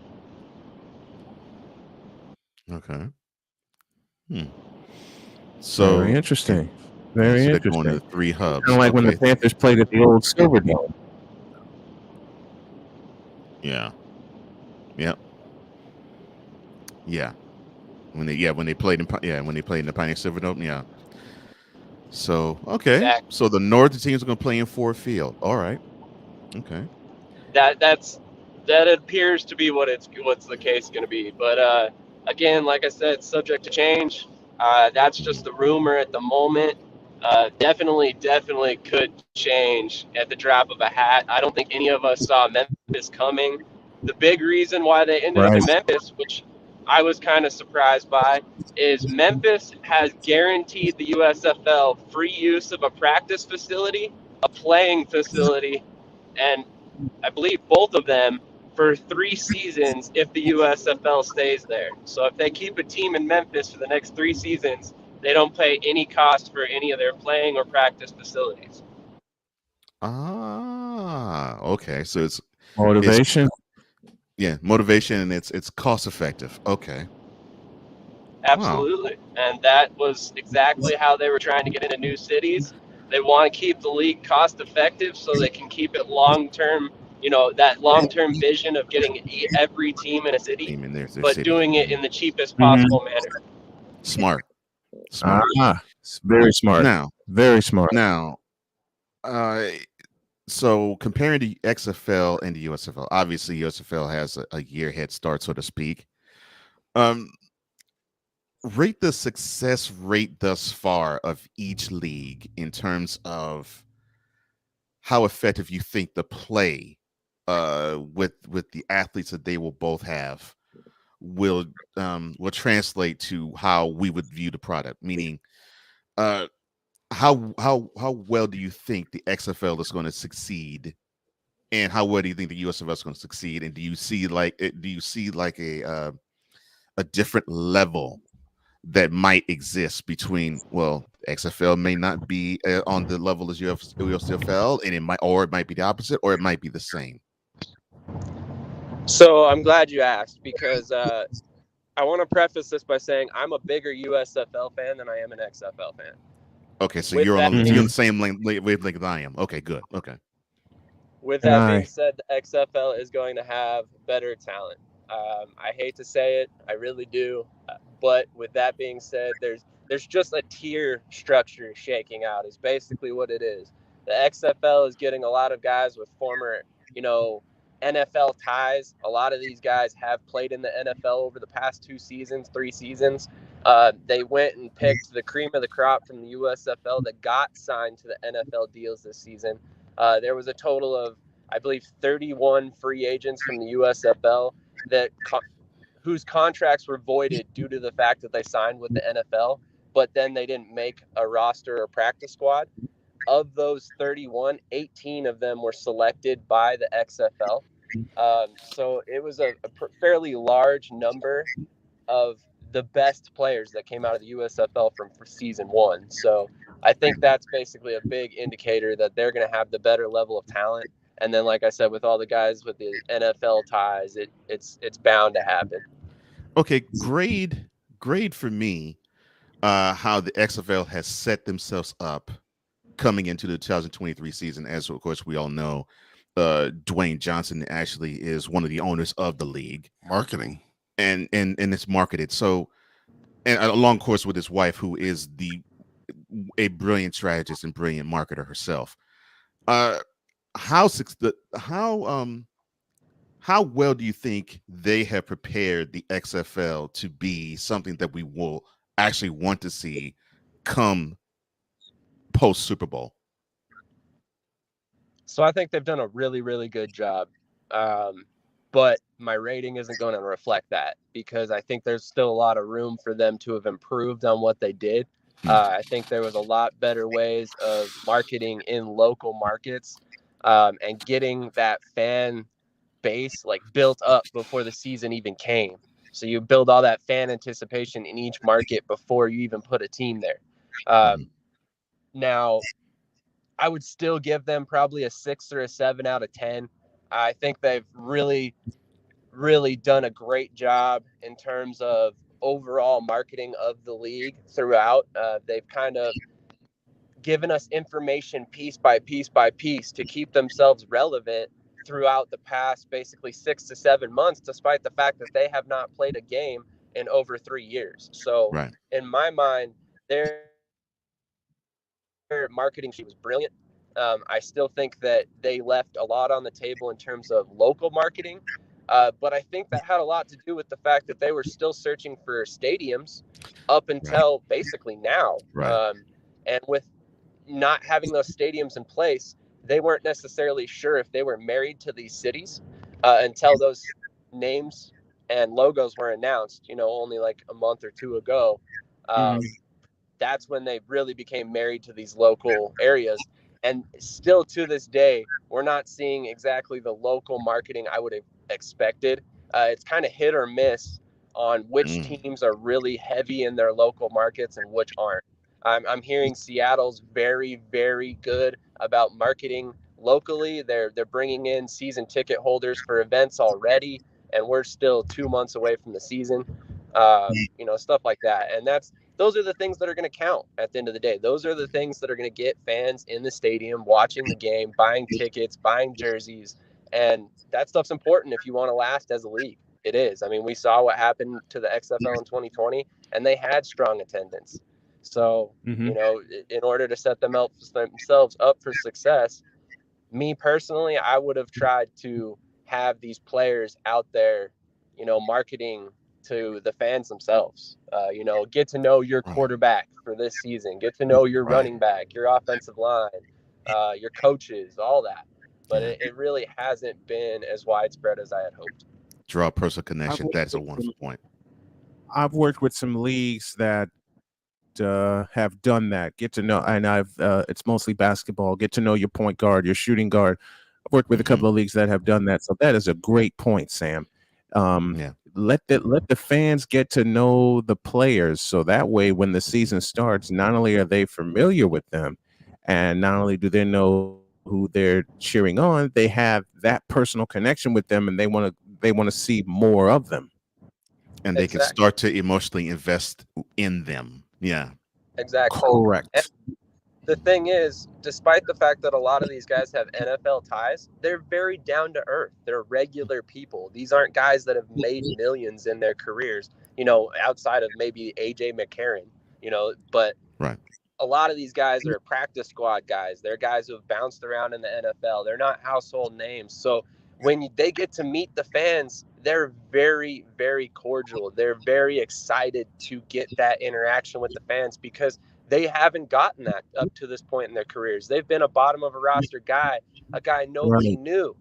Okay. So very interesting. Very so interesting. they're going to the 3 hubs. Kind of like when the Panthers played at the old Silverdome. Yeah. Yep. Yeah. When they played in the Pioneer Silverdome. Yeah. So okay. Exactly. So the northern teams are going to play in Ford Field. All right. Okay. That appears to be what's the case going to be. But again, like I said, subject to change. That's just the rumor at the moment. Definitely could change at the drop of a hat. I don't think any of us saw Memphis coming. The big reason why they ended up in Memphis, which I was kind of surprised by, is Memphis has guaranteed the USFL free use of a practice facility, a playing facility, and I believe both of them for 3 seasons if the USFL stays there. So if they keep a team in Memphis for the next 3 seasons, they don't pay any cost for any of their playing or practice facilities. Okay. So it's motivation. Motivation, and it's cost effective. Okay. Absolutely. Wow. And that was exactly how they were trying to get into new cities. They want to keep the league cost effective so they can keep it long term, that long term vision of getting every team in a city, doing it in the cheapest possible manner. Smart. Very smart. Very smart. Now, so comparing the XFL and the USFL, obviously USFL has a year head start, so to speak. Rate the success rate thus far of each league in terms of how effective you think the play with the athletes that they will both have will translate to how we would view the product. Meaning, how well do you think the XFL is going to succeed, and how well do you think the USFL is going to succeed? And do you see like a different level that might exist between, XFL may not be on the level as USFL, and it might be the opposite, or it might be the same. So I'm glad you asked, because I want to preface this by saying I'm a bigger USFL fan than I am an XFL fan. Okay, so you're on the same wavelength as I am. Okay, good. Okay. With that being said, the XFL is going to have better talent. I hate to say it, I really do. But with that being said, there's just a tier structure shaking out is basically what it is. The XFL is getting a lot of guys with former, NFL ties. A lot of these guys have played in the NFL over the past 2 seasons, 3 seasons. They went and picked the cream of the crop from the USFL that got signed to the NFL deals this season. There was a total of, I believe, 31 free agents from the USFL whose contracts were voided due to the fact that they signed with the NFL, but then they didn't make a roster or practice squad. Of those 31, 18 of them were selected by the XFL. So it was a fairly large number of the best players that came out of the USFL for season one. So I think that's basically a big indicator that they're going to have the better level of talent. And then, like I said, with all the guys with the NFL ties, it's bound to happen. Okay, grade for me how the XFL has set themselves up coming into the 2023 season. As of course we all know, Dwayne Johnson actually is one of the owners of the league. Marketing. And it's marketed. So, and along course with his wife, who is a brilliant strategist and brilliant marketer herself. How well do you think they have prepared the XFL to be something that we will actually want to see come post Super Bowl? So I think they've done a really, really good job. But my rating isn't going to reflect that because I think there's still a lot of room for them to have improved on what they did. I think there was a lot better ways of marketing in local markets and getting that fan base like built up before the season even came. So you build all that fan anticipation in each market before you even put a team there. Now, I would still give them probably a 6 or a 7 out of 10. I think they've really done a great job in terms of overall marketing of the league throughout. They've kind of given us information piece by piece by piece to keep themselves relevant throughout the past basically 6 to 7 months, despite the fact that they have not played a game in over 3 years. So in my mind, their marketing sheet was brilliant. I still think that they left a lot on the table in terms of local marketing. But I think that had a lot to do with the fact that they were still searching for stadiums up until basically now. And with not having those stadiums in place, they weren't necessarily sure if they were married to these cities until those names and logos were announced, only like a month or two ago. That's when they really became married to these local areas. And still to this day, we're not seeing exactly the local marketing I would have expected. It's kind of hit or miss on which teams are really heavy in their local markets and which aren't. I'm hearing Seattle's very, very good about marketing locally. They're bringing in season ticket holders for events already, and we're still 2 months away from the season. Stuff like that. And those are the things that are going to count at the end of the day. Those are the things that are going to get fans in the stadium, watching the game, buying tickets, buying jerseys. And that stuff's important if you want to last as a league. It is. I mean, we saw what happened to the XFL in 2020, and they had strong attendance. So, in order to set themselves up for success, me personally, I would have tried to have these players out there, marketing to the fans themselves. Get to know your quarterback for this season. Get to know your running back, your offensive line, your coaches, all that. But it really hasn't been as widespread as I had hoped. Draw a personal connection. That's a wonderful point. I've worked with some leagues that have done that. Get to know, and it's mostly basketball. Get to know your point guard, your shooting guard. I've worked with a couple of leagues that have done that. So that is a great point, Sam. Let the fans get to know the players, so that way when the season starts, not only are they familiar with them, and not only do they know who they're cheering on, they have that personal connection with them, and they want to see more of them, and they can start to emotionally invest in them. Yeah, exactly. Correct. And the thing is, despite the fact that a lot of these guys have NFL ties, they're very down to earth. They're regular people. These aren't guys that have made millions in their careers, outside of maybe AJ McCarron, but a lot of these guys are practice squad guys. They're guys who have bounced around in the NFL. They're not household names. So when they get to meet the fans, they're very, very cordial. They're very excited to get that interaction with the fans because they haven't gotten that up to this point in their careers. They've been a bottom of a roster guy, a guy nobody knew.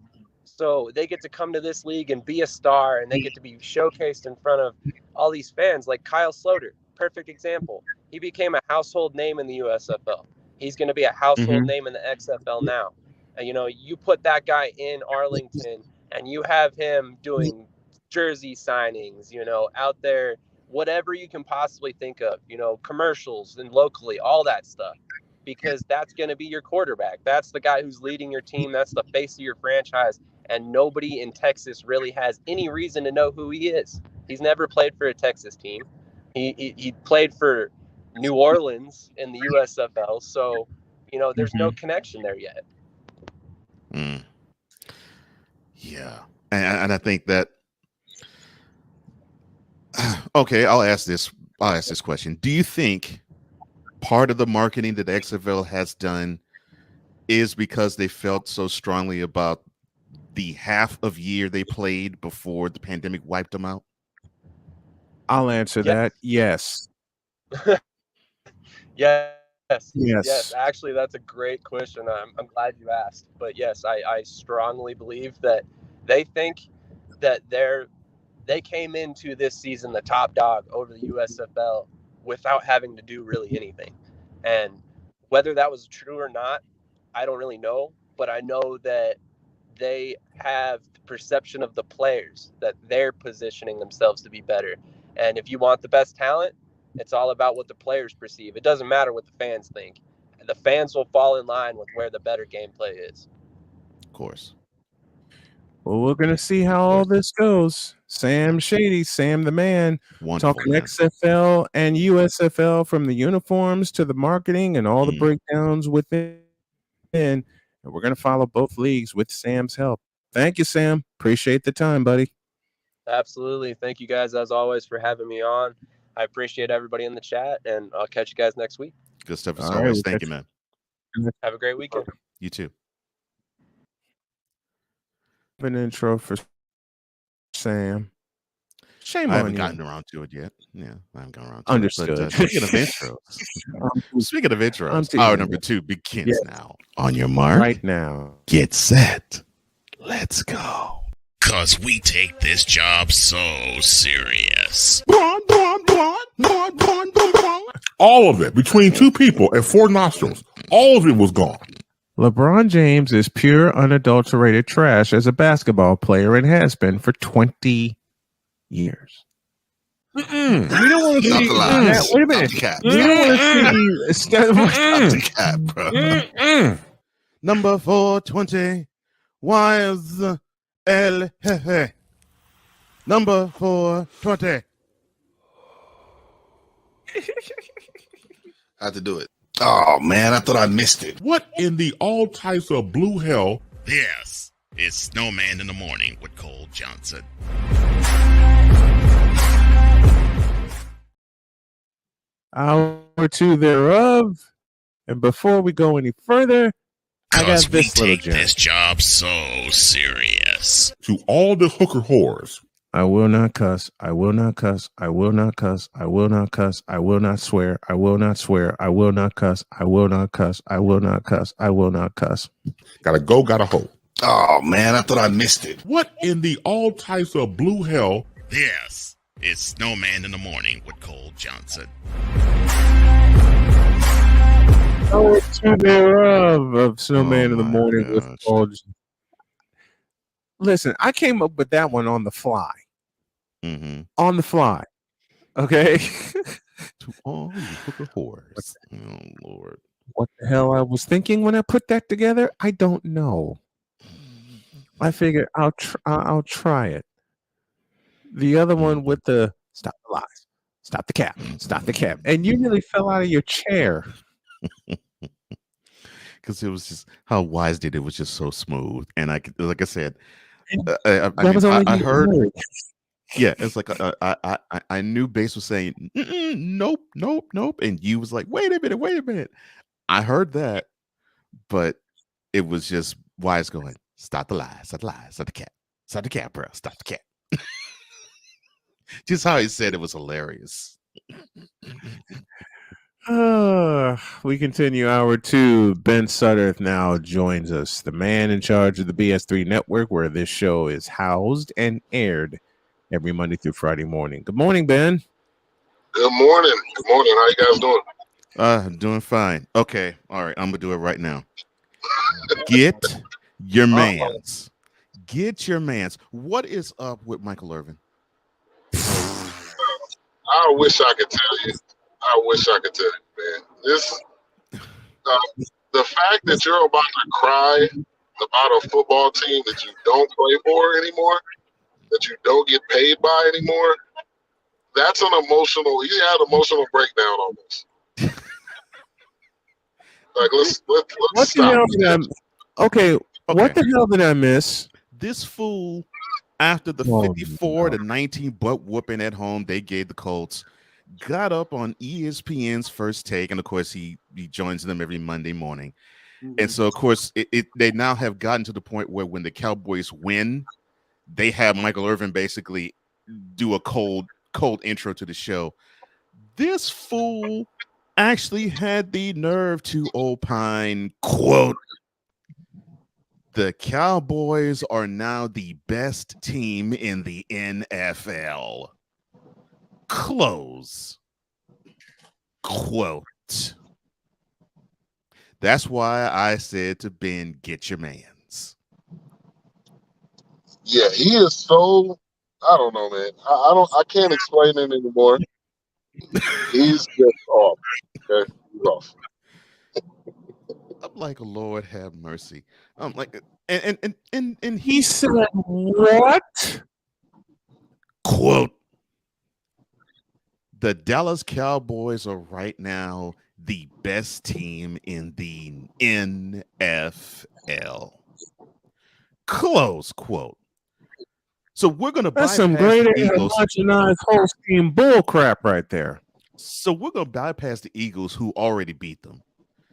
So they get to come to this league and be a star, and they get to be showcased in front of all these fans. Like Kyle Sloter, perfect example. He became a household name in the USFL. He's going to be a household name in the XFL now. And, you put that guy in Arlington, and you have him doing jersey signings, out there, whatever you can possibly think of, commercials and locally, all that stuff. Because that's going to be your quarterback. That's the guy who's leading your team. That's the face of your franchise. And nobody in Texas really has any reason to know who he is. He's never played for a Texas team. He played for New Orleans in the USFL. So, there's no connection there yet. Yeah. And I think that, okay, I'll ask this question. Do you think part of the marketing that XFL has done is because they felt so strongly about the half of year they played before the pandemic wiped them out? I'll answer that. Yes. Yes. Actually, that's a great question. I'm glad you asked. But yes, I strongly believe that they think that they came into this season the top dog over the USFL without having to do really anything. And whether that was true or not, I don't really know. But I know that they have the perception of the players that they're positioning themselves to be better. And if you want the best talent, it's all about what the players perceive. It doesn't matter what the fans think. The fans will fall in line with where the better gameplay is. Of course. Well, we're going to see how all this goes. Sam Shady, Sam the man, talking XFL and USFL, from the uniforms to the marketing and all the breakdowns within. And we're going to follow both leagues with Sam's help. Thank you, Sam. Appreciate the time, buddy. Absolutely. Thank you guys, as always, for having me on. I appreciate everybody in the chat, and I'll catch you guys next week. Good stuff as always. Thank you, man. Have a great weekend. You too. An intro for Sam. Shame I on haven't you. gotten around to it yet. Yeah, I haven't gotten around to Understood. it. But speaking of intros, hour number 2 begins now. On your mark. Right now. Get set. Let's go. 'Cause we take this job so serious. All of it, between 2 people and 4 nostrils, all of it was gone. LeBron James is pure, unadulterated trash as a basketball player and has been for 20 years. We don't want to see that. Wait a minute. We don't want to see Stop the cap, bro. Number 420. YSL. Number 420. I had to do it. Oh, man, I thought I missed it. What in the all types of blue hell? Yes, it's Snowman in the Morning with Cole Johnson. Hour 2 thereof. And before we go any further, I got this little take gem. this job so serious. To all the hooker whores. I will not cuss. I will not cuss. I will not cuss. I will not cuss. I will not swear. I will not swear. I will not cuss. I will not cuss. I will not cuss. I will not cuss. Gotta go, gotta ho. Oh, man, I thought I missed it. What in the all types of blue hell? Yes, it's Snowman in the Morning with Cole Johnson. Hour 2 thereof of Snowman in the Morning with Paul. Listen, I came up with that one on the fly. On the fly. Okay. To all you hooker whores. Oh, Lord. What the hell I was thinking when I put that together? I don't know. I figured I'll try it. The other one with the stop the lies, stop the cap, stop the cap, and you really fell out of your chair. Because it was just how Wise did it was just so smooth, and like I said, I heard. Yeah, it's like I knew Bass was saying nope, and you was like, wait a minute. I heard that, but it was just Wise going, stop the lies, stop the cap, bro, stop the cap. Just how he said it was hilarious. We continue hour 2. Ben Sutterth now joins us, the man in charge of the BS3 network, where this show is housed and aired every Monday through Friday morning. Good morning, Ben. Good morning. Good morning. How you guys doing? I'm doing fine. Okay. All right. I'm going to do it right now. Get your mans. Get your mans. What is up with Michael Irvin? I wish I could tell you. I wish I could tell you, man. This, the fact that you're about to cry about a football team that you don't play for anymore, that you don't get paid by anymore, that's an emotional. He had an emotional breakdown almost. Like let's What stop. the hell did what the hell did I miss? This fool, after the 54-19 butt whooping at home they gave the Colts, got up on ESPN's First Take, and of course he joins them every Monday morning. And so of course they now have gotten to the point where when the Cowboys win, they have Michael Irvin basically do a cold intro to the show. This fool actually had the nerve to opine, quote, "The Cowboys are now the best team in the NFL." Close quote. That's why I said to Ben, get your mans. Yeah, he is so. I don't know, man. I can't explain it anymore. He's just off. Okay, he's off. I'm like, Lord have mercy. I'm like, and he said what? Quote: "The Dallas Cowboys are right now the best team in the NFL." Close quote. So we're going to That's bypass some great the Eagles. homogenized whole team bull crap right there. So we're going to bypass the Eagles, who already beat them.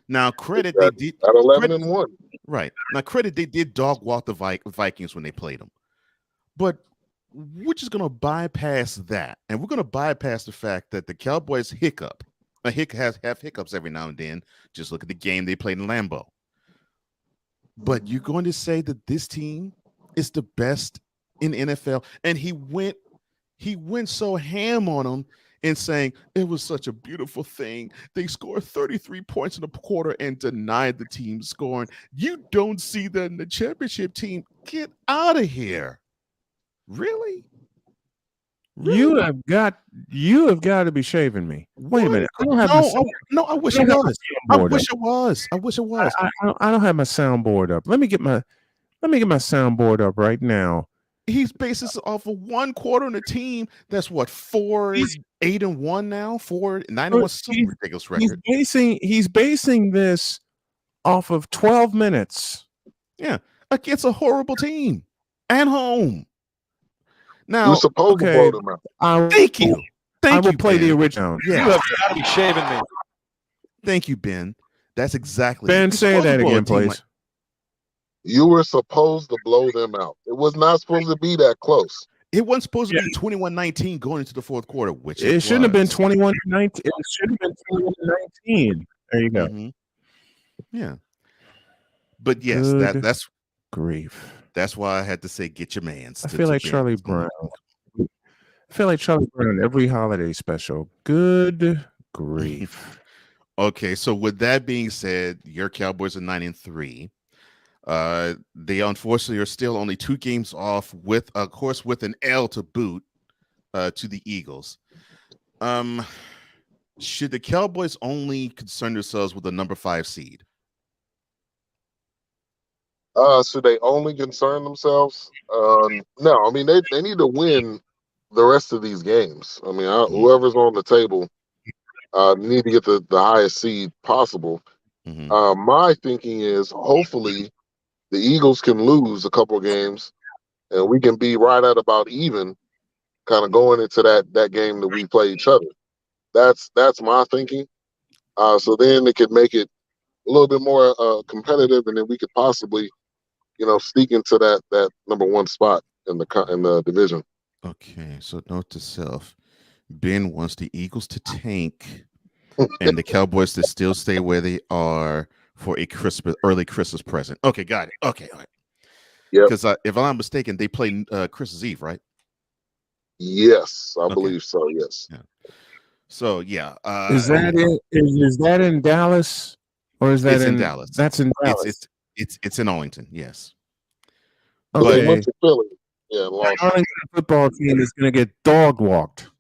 Now, credit they did at 11-1. Right now, credit they did dog walk the Vikings when they played them, but we're just going to bypass that, and we're going to bypass the fact that the Cowboys have hiccups every now and then. Just look at the game they played in Lambeau. But you're going to say that this team is the best in NFL, and he went so ham on them and saying it was such a beautiful thing. They scored 33 points in a quarter and denied the team scoring. You don't see that in the championship team. Get out of here. Really? You have got to be shaving me. Wait a minute. I don't have I wish I was. I wish I was. I don't have my soundboard up. Let me get my soundboard up right now. He's basing it off of one quarter on a team that's what 4-8-1 now, 4-9-1, some ridiculous record. He's basing this off of 12 minutes. Yeah, against a horrible team at home. Now, you're supposed to blow them out. Thank you. I will play the original. Yeah. You have got to be shaving me. Thank you, Ben. That's exactly. Ben, say that again, please. You were supposed to blow them out. It was not supposed to be that close. It wasn't supposed to be 21-19 going into the fourth quarter, which it shouldn't have been 21-19. It should have been 21-19. There you go. Mm-hmm. Yeah. But yes, that's grief. That's why I had to say get your mans. I feel like Charlie Brown. Every holiday special. Good grief. Okay, so with that being said, your Cowboys are 9-3. They unfortunately are still only 2 games off, with of course with an L to boot to the Eagles. Should the Cowboys only concern themselves with the number 5 seed? Should they only concern themselves? No, I mean they need to win the rest of these games. I mean, whoever's on the table need to get the highest seed possible. My thinking is hopefully the Eagles can lose a couple of games and we can be right at about even, kind of going into that game that we play each other. That's my thinking. So then they could make it a little bit more competitive, and then we could possibly, sneak into that number 1 spot in the division. Okay, so note to self: Ben wants the Eagles to tank and the Cowboys to still stay where they are for a early Christmas present. Okay, got it. Okay, all right. Yeah. Because if I'm not mistaken, they play Christmas Eve, right? Yes, I believe so. Yes. Yeah. So yeah, Is that in Dallas, or is that it's in Dallas? That's in Dallas. It's in Arlington. Yes. But they Okay. went to Philly. Yeah, The lost. Arlington football team is going to get dog walked.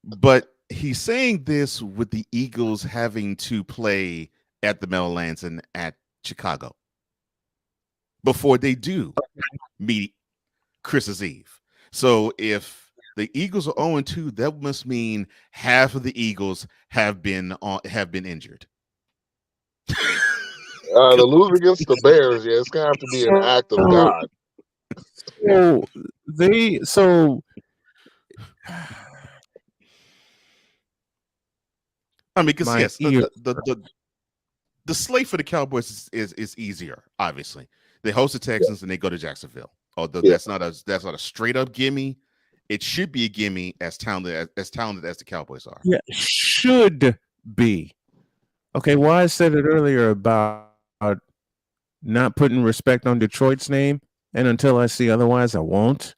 But he's saying this with the Eagles having to play at the Meadowlands and at Chicago before they do meet Christmas Eve. So if the Eagles are 0-2, that must mean half of the Eagles have been injured. The lose against the Bears, yeah, it's gonna have to be an act of God. I mean, because yes, the slate for the Cowboys is easier. Obviously, they host the Texans and they go to Jacksonville. Although that's not a straight up gimme. It should be a gimme as talented as the Cowboys are. Yeah, should be. Okay, well, I said it earlier about not putting respect on Detroit's name, and until I see otherwise, I won't.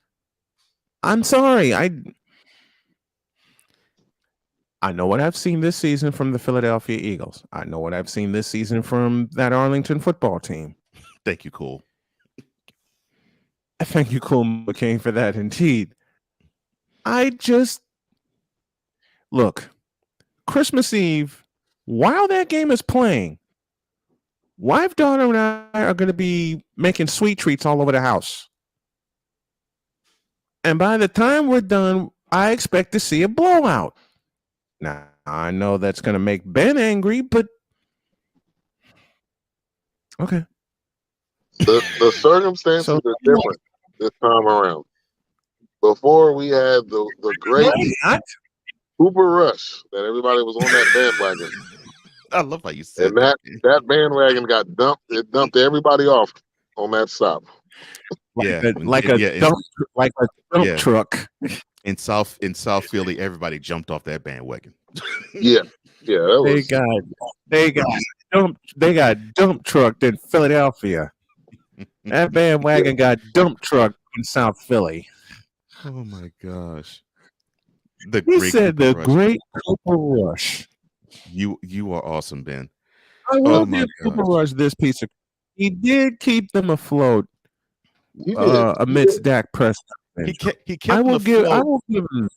I'm sorry. I know what I've seen this season from the Philadelphia Eagles. I know what I've seen this season from that Arlington football team. Thank you, Cole. Thank you, Cole McCain, for that. Indeed. Look, Christmas Eve, while that game is playing, wife, daughter, and I are going to be making sweet treats all over the house. And by the time we're done, I expect to see a blowout. Now, I know that's going to make Ben angry, but okay. The circumstances are different this time around. Before we had the great Cooper Rush that everybody was on that bandwagon. I love how you said and that bandwagon got dumped. It dumped everybody off on that stop. Like a dump truck. In South Philly, everybody jumped off that bandwagon. Yeah. They got dump trucked in Philadelphia. That bandwagon got dump trucked in South Philly. Oh my gosh! Great Cooper Rush. You are awesome, Ben. I will give Cooper Rush this piece of. He did keep them afloat amidst Dak Prescott. He kept I will give him.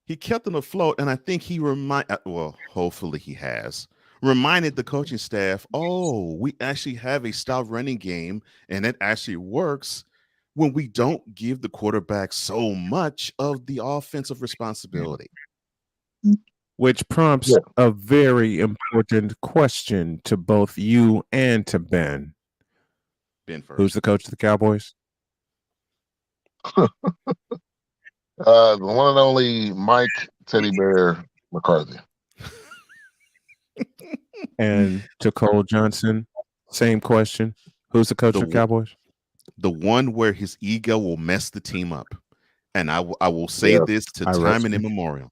He kept them afloat, and I think he hopefully he has reminded the coaching staff, oh, we actually have a style running game, and it actually works when we don't give the quarterback so much of the offensive responsibility. Which prompts a very important question to both you and to Ben. Ben first. Who's the coach of the Cowboys? The one and only Mike Teddy Bear McCarthy. And to Cole Johnson, same question. Who's the coach of the Cowboys? The one where his ego will mess the team up. And I will say this to time and immemorial.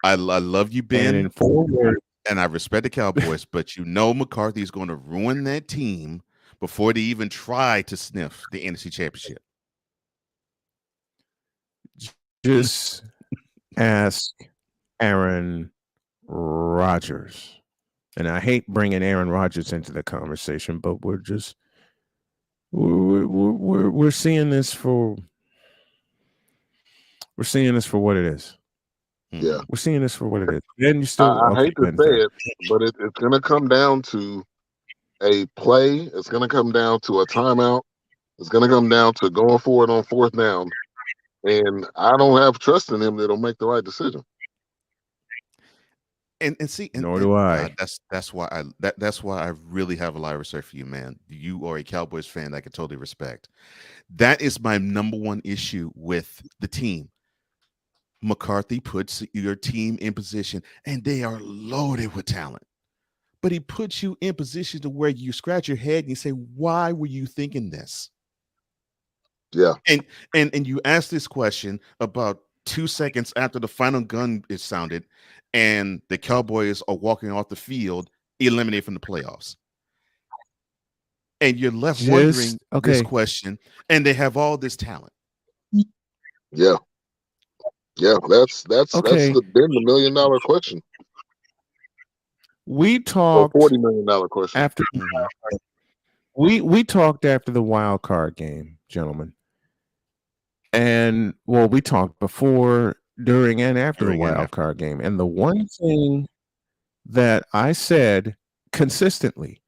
I love you, Ben. And in 4 words, and I respect the Cowboys, but McCarthy is going to ruin that team before they even try to sniff the NFC Championship. Just ask Aaron Rodgers. And I hate bringing Aaron Rodgers into the conversation, but we're seeing this for what it is. Yeah, we're seeing this for what it is. And you still, I hate to say it, but it's going to come down to a play. It's going to come down to a timeout. It's going to come down to going forward on 4th down. And I don't have trust in him that he'll make the right decision. And see, nor do I. That's why I really have a lot of respect for you, man. You are a Cowboys fan that I can totally respect. That is my number one issue with the team. McCarthy puts your team in position, and they are loaded with talent. But he puts you in position to where you scratch your head and you say, "Why were you thinking this?" Yeah. And you ask this question about 2 seconds after the final gun is sounded and the Cowboys are walking off the field, eliminated from the playoffs. And you're left wondering this question, and they have all this talent. Yeah. Yeah, that's been the $1 million question. We talked $40 million question. After we talked after the wild card game, gentlemen. And we talked before, during, and after the wild card game. And the one thing that I said consistently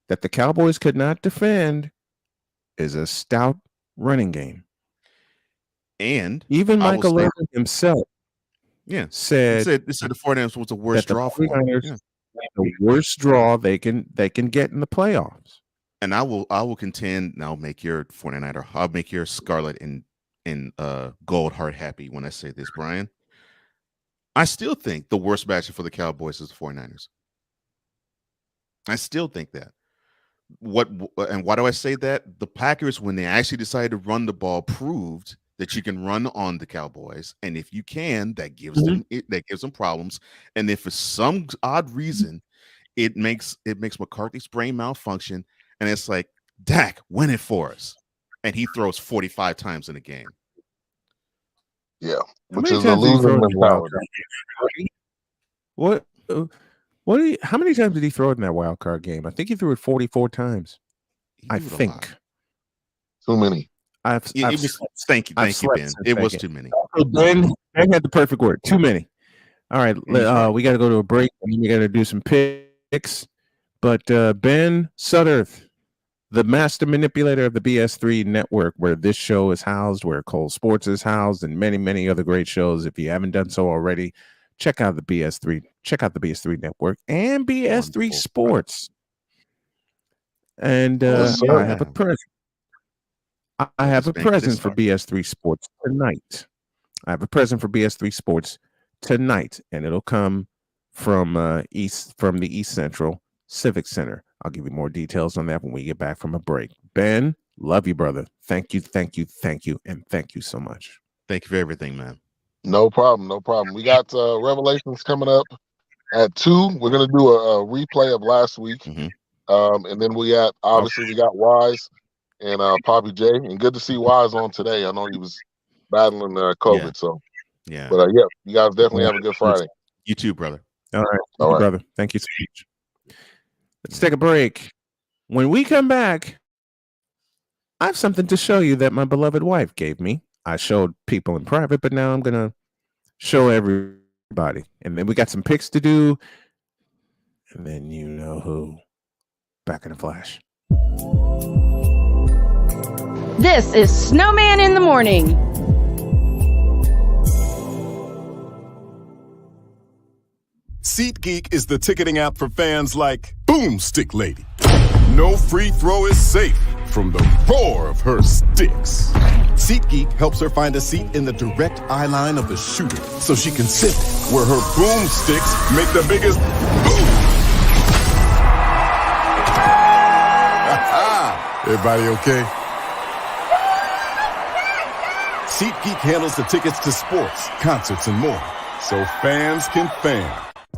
that the Cowboys could not defend is a stout running game. And even Michael Irvin himself said the 49ers was the worst draw for them. The worst draw they can get in the playoffs. And I will contend, and I'll make your 49er, I'll make your Scarlet and Gold heart happy when I say this, Brian. I still think the worst matchup for the Cowboys is the 49ers. I still think that. Why do I say that? The Packers, when they actually decided to run the ball, proved that you can run on the Cowboys, and if you can, that gives them problems. And if for some odd reason it makes McCarthy's brain malfunction, and it's like, Dak, win it for us, and he throws 45 times in a game. Yeah, which is a losing mentality. How many times did he throw it in that wild card game? I think he threw it 44 times. I think too many. Thank you, Ben. It was too many. Ben had the perfect word. Too many. All right, we got to go to a break, and then we got to do some picks. But Ben Sutterth, the master manipulator of the BS3 network, where this show is housed, where Cole Sports is housed, and many, many other great shows. If you haven't done so already, check out the BS3. Check out the BS3 network and BS3 Sports. And I have a present. I have a present for BS3 Sports tonight. And it'll come from the East Central Civic Center. I'll give you more details on that when we get back from a break. Ben, love you, brother. Thank you, and thank you so much. Thank you for everything, man. No problem. We got Revelations coming up at 2. We're gonna do a replay of last week, and then we got Wise and Poppy J. And good to see Wise on today. I know he was battling COVID, But you guys definitely have a good Friday. You too, brother. All right, brother. Thank you so much. Let's take a break. When we come back, I have something to show you that my beloved wife gave me. I showed people in private, but now I'm going to show everybody. And then we got some picks to do. And then you know who. Back in a flash. This is Snowman in the Morning. SeatGeek is the ticketing app for fans like Boomstick Lady. No free throw is safe from the roar of her sticks. SeatGeek helps her find a seat in the direct eye line of the shooter so she can sit where her boomsticks make the biggest boom. Everybody okay? SeatGeek handles the tickets to sports, concerts, and more, so fans can fan.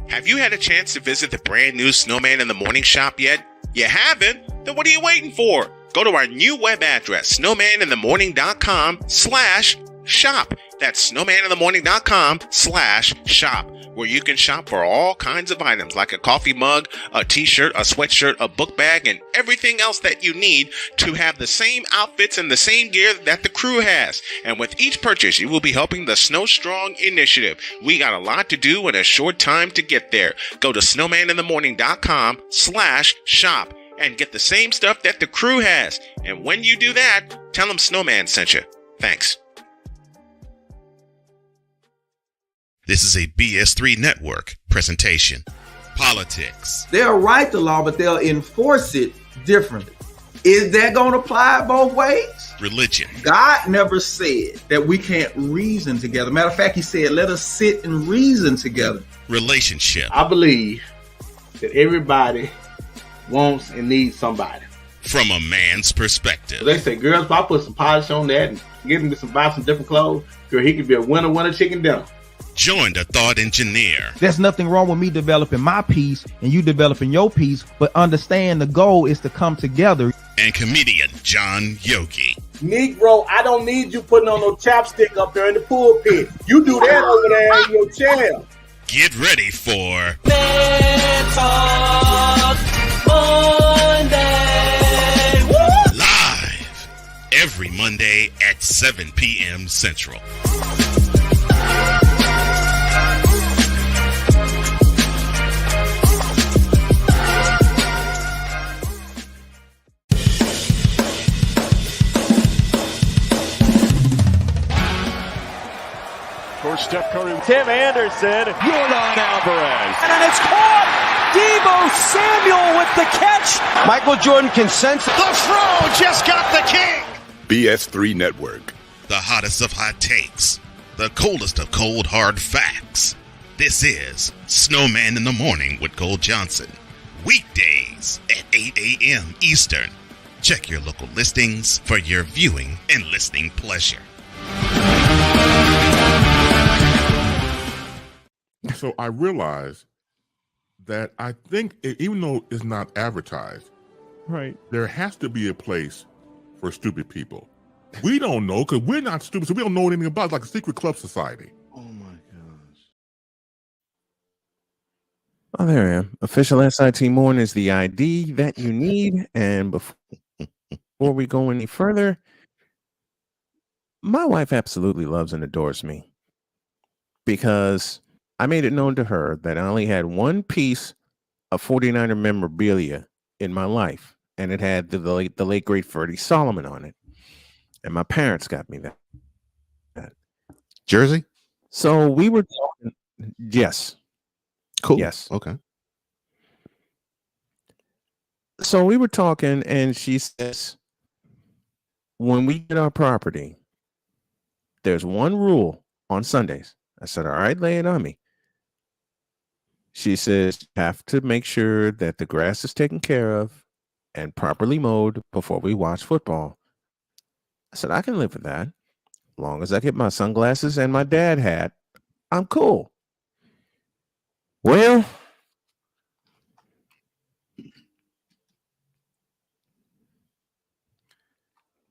Have you had a chance to visit the brand new Snowman in the Morning shop yet? You haven't? Then what are you waiting for? Go to our new web address, snowmaninthemorning.com/shop. That's snowmaninthemorning.com/shop, where you can shop for all kinds of items like a coffee mug, a t-shirt, a sweatshirt, a book bag, and everything else that you need to have the same outfits and the same gear that the crew has. And with each purchase, you will be helping the Snow Strong initiative. We got a lot to do in a short time to get there. Go to snowmaninthemorning.com/shop and get the same stuff that the crew has. And when you do that, tell them Snowman sent you. Thanks. This is a BS3 Network presentation. Politics. They'll write the law, but they'll enforce it differently. Is that going to apply both ways? Religion. God never said that we can't reason together. Matter of fact, he said, let us sit and reason together. Relationship. I believe that everybody wants and needs somebody. From a man's perspective. They say, girls, if I put some polish on that and Get him to buy some different clothes. Girl, he could be a winner chicken dinner. Join the thought engineer. There's nothing wrong with me developing my piece and you developing your piece, but understand the goal is to come together. And comedian John Yogi. Negro, I don't need you putting on no chapstick up there in the pulpit. You do that over there in your chair. Get ready for Let's Talk Monday. Woo! Live every Monday at 7 p.m. Central. For Steph Curry, Tim Anderson, Jordan Alvarez. And it's caught. Debo Samuel with the catch. Michael Jordan can sense The Fro just got the king. BS3 Network. The hottest of hot takes. The coldest of cold hard facts. This is Snowman in the Morning with Cole Johnson. Weekdays at 8 a.m. Eastern. Check your local listings for your viewing and listening pleasure. So I realized that I think even though it's not advertised, Right. there has to be a place for stupid people. We don't know because we're not stupid, so we don't know anything about it. It's like a secret club society. Oh my gosh. Oh, there I am. Official SIT Morning is the ID that you need. And before we go any further, my wife absolutely loves and adores me because I made it known to her that I only had one piece of 49er memorabilia in my life, and it had the late great Ferdy Solomon on it. And my parents got me that. Jersey? So we were talking. Yes. Cool. Yes. Okay. So we were talking, and she says, when we get our property, there's one rule on Sundays. I said, all right, lay it on me. She says, you have to make sure that the grass is taken care of and properly mowed before we watch football. I said, I can live with that. As long as I get my sunglasses and my dad hat, I'm cool. Well,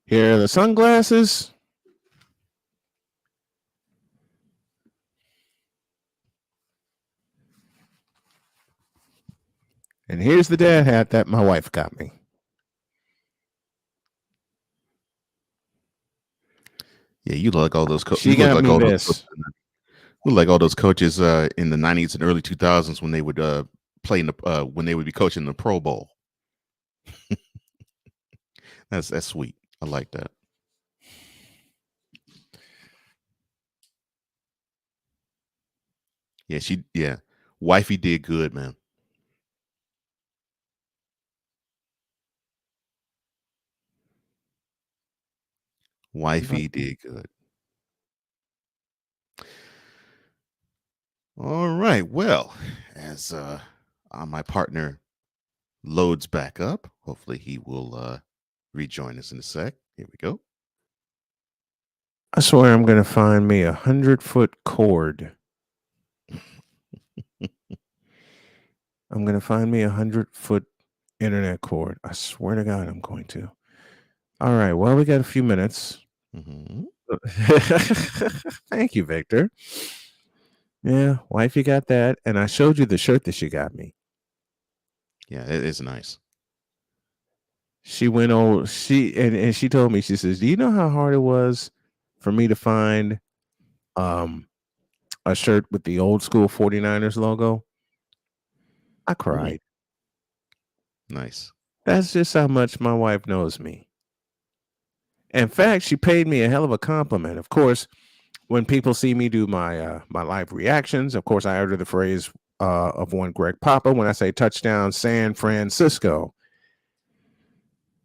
here are the sunglasses. And here's the dad hat that my wife got me. Yeah, you look like all those coaches. She got me this. You look like all those coaches in the 90s and early 2000s when they would play in the when they would be coaching the Pro Bowl. That's sweet. I like that. Yeah, wifey did good, man. Wifey did good. All right. Well, as my partner loads back up, hopefully he will rejoin us in a sec. Here we go. I swear I'm going to find me 100-foot cord. I'm going to find me 100-foot internet cord. I swear to God, I'm going to. All right. Well, we got a few minutes. Mm-hmm. Thank you, Victor. Yeah, wifey got that. And I showed you the shirt that she got me. Yeah, it is nice. She went over, and she told me, she says, do you know how hard it was for me to find a shirt with the old school 49ers logo? I cried. Nice. That's just how much my wife knows me. In fact, she paid me a hell of a compliment. Of course, when people see me do my my live reactions, of course, I utter the phrase of one Greg Papa when I say touchdown San Francisco.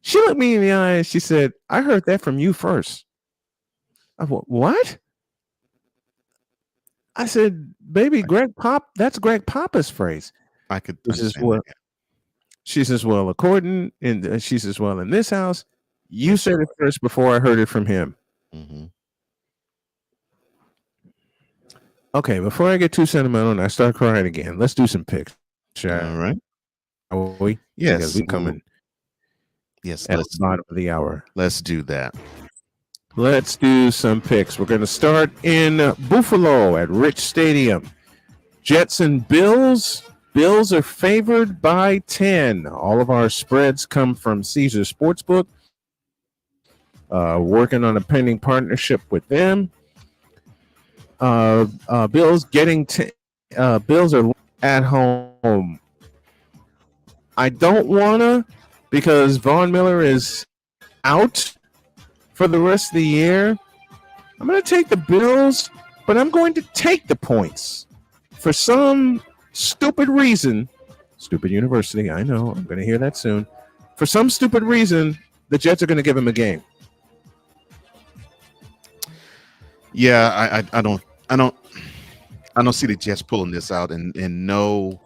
She looked me in the eye and she said, I heard that from you first. I went, what? I said, baby, that's Greg Papa's phrase. I could understand that. She says, well, she says, well, in this house, you said it first before I heard it from him. Mm-hmm. Okay, before I get too sentimental and I start crying again, let's do some picks. All right. Shall we? Yes. Because we coming Yes. at the bottom of the hour. Let's do that. Let's do some picks. We're going to start in Buffalo at Rich Stadium. Jets and Bills. Bills are favored by 10. All of our spreads come from Caesar Sportsbook. Working on a pending partnership with them. Bills getting Bills are at home. I don't wanna because Von Miller is out for the rest of the year. I'm gonna take the Bills, but I'm going to take the points for some stupid reason. Stupid university, I know. I'm gonna hear that soon. For some stupid reason, the Jets are gonna give him a game. Yeah, I don't see the Jets pulling this out, and no,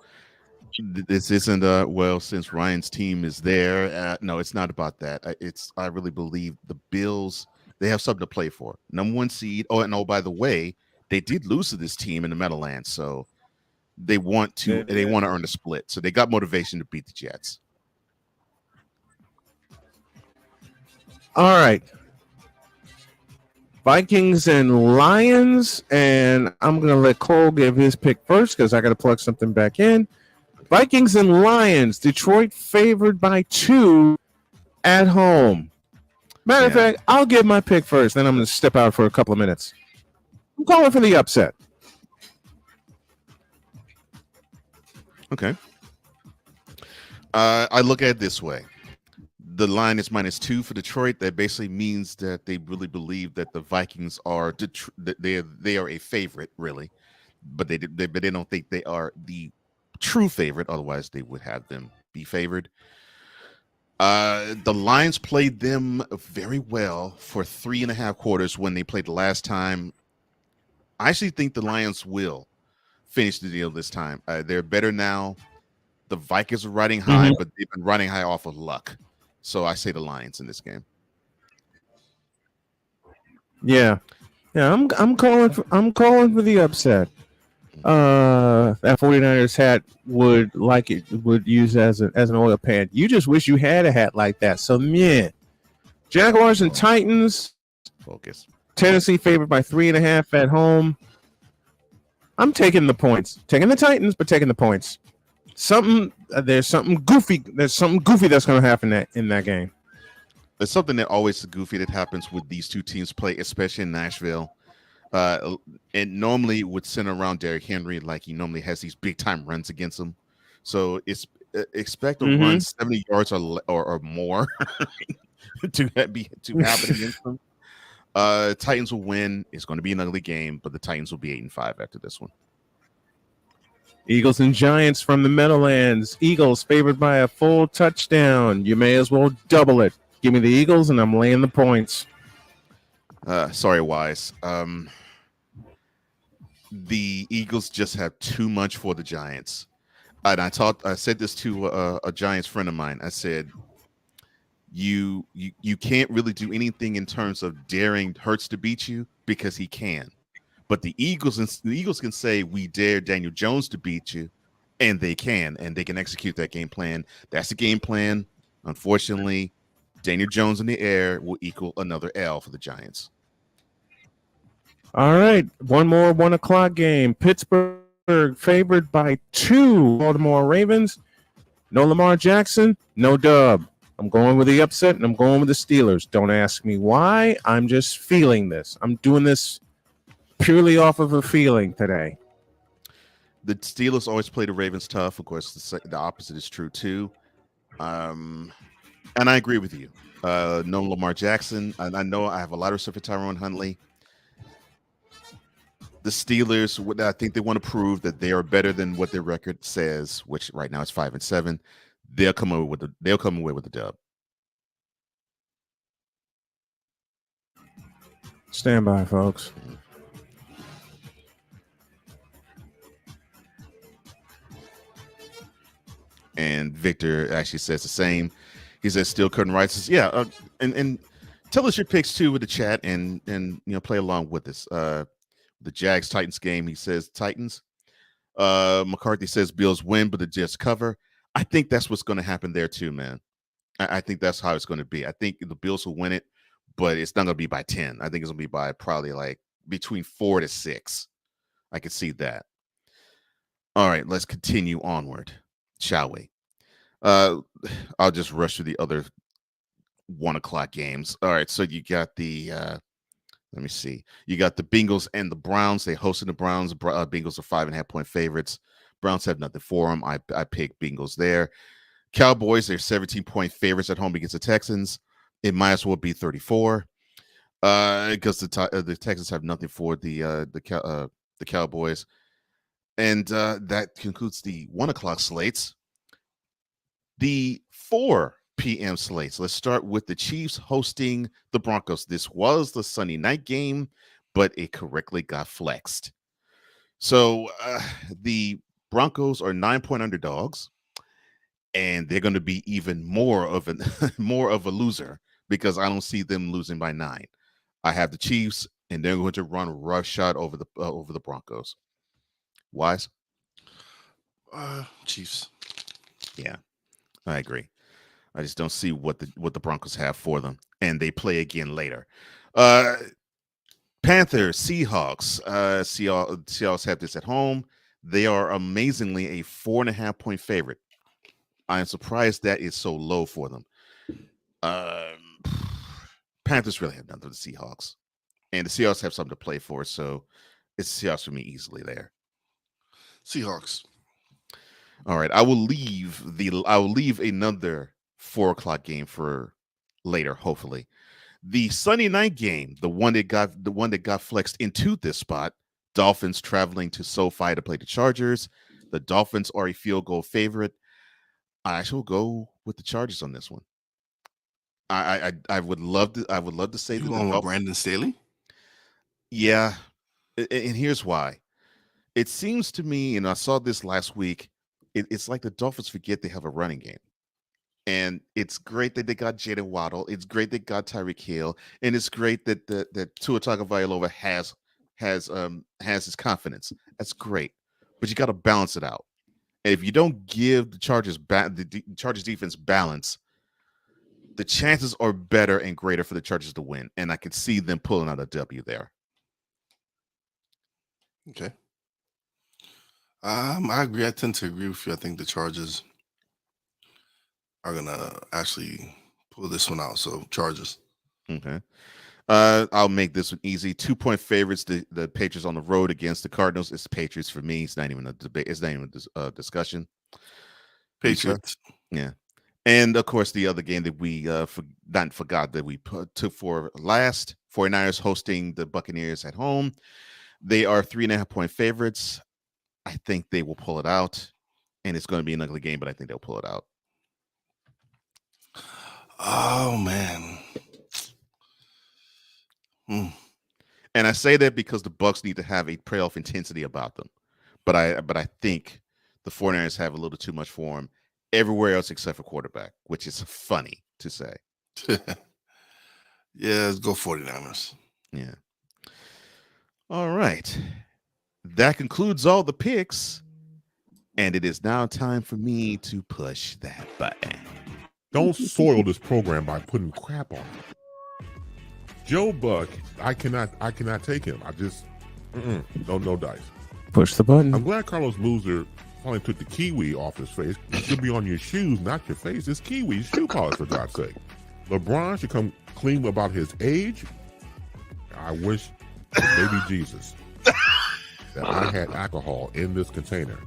this isn't well, since Ryan's team is there. No, it's not about that. I really believe the Bills, they have something to play for. Number 1 seed. Oh, by the way, they did lose to this team in the Meadowlands, so they want to earn a split. So they got motivation to beat the Jets. All right. Vikings and Lions, and I'm going to let Cole give his pick first because I got to plug something back in. Vikings and Lions, Detroit favored by 2 at home. Matter of fact, I'll give my pick first, then I'm going to step out for a couple of minutes. I'm calling for the upset. Okay. I look at it this way. The line is -2 for Detroit. That basically means that they really believe that the Vikings are they are a favorite, really, but they don't think they are the true favorite. Otherwise, they would have them be favored. The Lions played them very well for 3.5 quarters when they played the last time. I actually think the Lions will finish the deal this time. They're better now. The Vikings are riding high, but they've been riding high off of luck. So I say the Lions in this game. Yeah. I'm calling for the upset. That 49ers hat would use as an oil pan. You just wish you had a hat like that. So man, Jaguars and Titans. Focus. Tennessee favored by 3.5 at home. I'm taking the points. Taking the Titans, but taking the points. There's something goofy that's going to happen in that game. There's something that always goofy that happens with these two teams play, especially in Nashville. And normally would center around Derrick Henry, like he normally has these big time runs against him. So it's expect a run 70 yards or more to happen against them. Titans will win. It's going to be an ugly game, but the Titans will be 8-5 after this one. Eagles and Giants from the Meadowlands. Eagles favored by a full touchdown. You may as well double it. Give me the Eagles, and I'm laying the points. Sorry, Wise. The Eagles just have too much for the Giants. And I said this to a Giants friend of mine. I said, you can't really do anything in terms of daring Hurts to beat you because he can. But the Eagles can say we dare Daniel Jones to beat you, and they can execute that game plan. That's the game plan. Unfortunately, Daniel Jones in the air will equal another L for the Giants. All right, one more 1 o'clock game. Pittsburgh favored by 2. Baltimore Ravens. No Lamar Jackson, no dub. I'm going with the upset, and I'm going with the Steelers. Don't ask me why. I'm just feeling this. I'm doing this purely off of a feeling today. The Steelers always play the Ravens tough. Of course, the opposite is true too. And I agree with you. No Lamar Jackson. I know I have a lot of respect for Tyrone Huntley. The Steelers, I think they want to prove that they are better than what their record says, which right now is 5-7. They'll come away with the dub. Stand by, folks. And Victor actually says the same. He says Steel Curtain Rights. Yeah, and Tell us your picks too with the chat and play along with us. The Jags Titans game. He says Titans. McCarthy says Bills win, but the Jets cover. I think that's what's going to happen there too, man. I think that's how it's going to be. I think the Bills will win it, but it's not going to be by 10. I think it's going to be by probably like between 4 to 6. I could see that. All right, let's continue onward, shall we? I'll just rush through the other 1 o'clock games. All right, so you got the let me see. You got the Bengals and the Browns. They hosted the Browns. Bengals are 5.5-point favorites. Browns have nothing for them. I picked Bengals there. Cowboys, they're 17-point favorites at home against the Texans. It might as well be 34 because the Texans have nothing for the Cowboys. And that concludes the 1 o'clock slates. The 4 p.m. slates. Let's start with the Chiefs hosting the Broncos. This was the Sunday night game, but it correctly got flexed. So the Broncos are 9-point underdogs, and they're going to be even more of a loser because I don't see them losing by 9. I have the Chiefs, and they're going to run roughshod over the Broncos. Wise? Chiefs. Yeah, I agree. I just don't see what the Broncos have for them, and they play again later. Panthers, Seahawks. Seahawks have this at home. They are amazingly a 4.5-point favorite. I am surprised that is so low for them. Panthers really have nothing for the Seahawks, and the Seahawks have something to play for, so it's Seahawks for me easily there. Seahawks. All right, I will leave another 4 o'clock game for later, hopefully. The Sunday night game, the one that got flexed into this spot, Dolphins traveling to SoFi to play the Chargers. The Dolphins are a field goal favorite. I shall go with the Chargers on this one. I would love to say you going with Brandon Staley? Yeah, and here's why. It seems to me, and I saw this last week, it's like the Dolphins forget they have a running game. And it's great that they got Jayden Waddle. It's great they got Tyreek Hill, and it's great that Tua Tagovailoa has his confidence. That's great, but you got to balance it out. And if you don't give the Chargers the Chargers defense balance, the chances are better and greater for the Chargers to win. And I can see them pulling out a W there. Okay. I agree. I tend to agree with you. I think the Chargers are gonna actually pull this one out. So Chargers. Okay. I'll make this one easy. 2-point favorites. The Patriots on the road against the Cardinals. It's the Patriots for me. It's not even a debate. It's not even a discussion. Patriots. Yeah. And of course, the other game that we forgot that we took for last. 49ers hosting the Buccaneers at home. They are 3.5-point favorites. I think they will pull it out, and it's going to be an ugly game, but I think they'll pull it out. Oh man. And I say that because the Bucs need to have a playoff intensity about them, but I think the 49ers have a little too much for them everywhere else except for quarterback, which is funny to say. Yeah, let's go 49ers. Yeah. All right. That concludes all the picks, and it is now time for me to push that button. Don't soil this program by putting crap on it. Joe Buck, I cannot take him. I just no dice. Push the button. I'm glad Carlos Boozer finally took the kiwi off his face. It should be on your shoes, not your face. It's kiwi shoe polish, for God's sake. LeBron should come clean about his age. I wish, baby Jesus, that I had alcohol in this container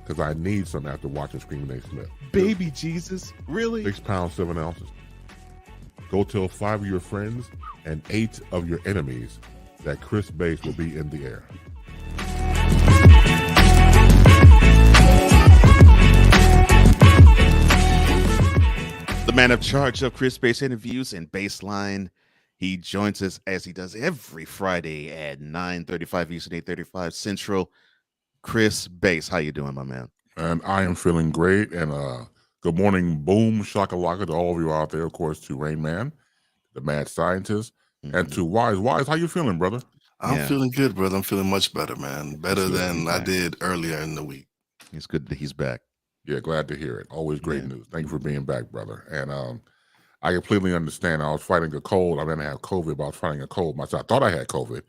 because I need some after watching Screaming Nate Smith. Baby Jesus? Really? 6 pounds, 7 ounces. Go tell 5 of your friends and 8 of your enemies that Chris Bass will be in the air. The man of charge of Chris Bass interviews and Baseline. He joins us as he does every Friday at 9:35 Eastern, 8:35 Central. Chris Bass, how you doing, my man? And I am feeling great. And good morning, boom, shakalaka to all of you out there. Of course, to Rain Man, the mad scientist, and to Wise. Wise, how you feeling, brother? I'm feeling good, brother. I'm feeling much better, man. Better than I did earlier in the week. It's good that he's back. Yeah, glad to hear it. Always great news. Thank you for being back, brother. And I completely understand. I was fighting a cold. I didn't have COVID, but I was fighting a cold myself. I thought I had COVID,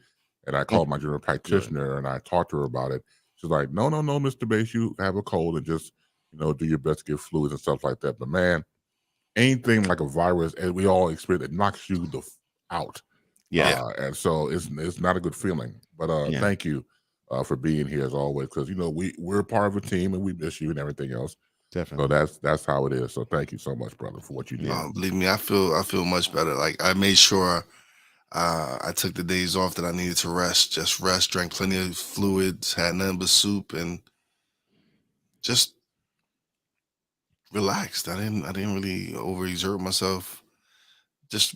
and I called my general practitioner and I talked to her about it. She's like, "No, Mr. Bass, you have a cold and just do your best to get fluids and stuff like that." But man, anything like a virus, and we all experience, it knocks you out. Yeah. And so it's not a good feeling. But thank you for being here as always, because we're part of a team and we miss you and everything else. Definitely. So that's how it is. So thank you so much, brother, for what you do. Believe me, I feel much better. Like I made sure I took the days off that I needed to rest. Just rest, drank plenty of fluids, had nothing but soup, and just relaxed. I didn't really overexert myself. Just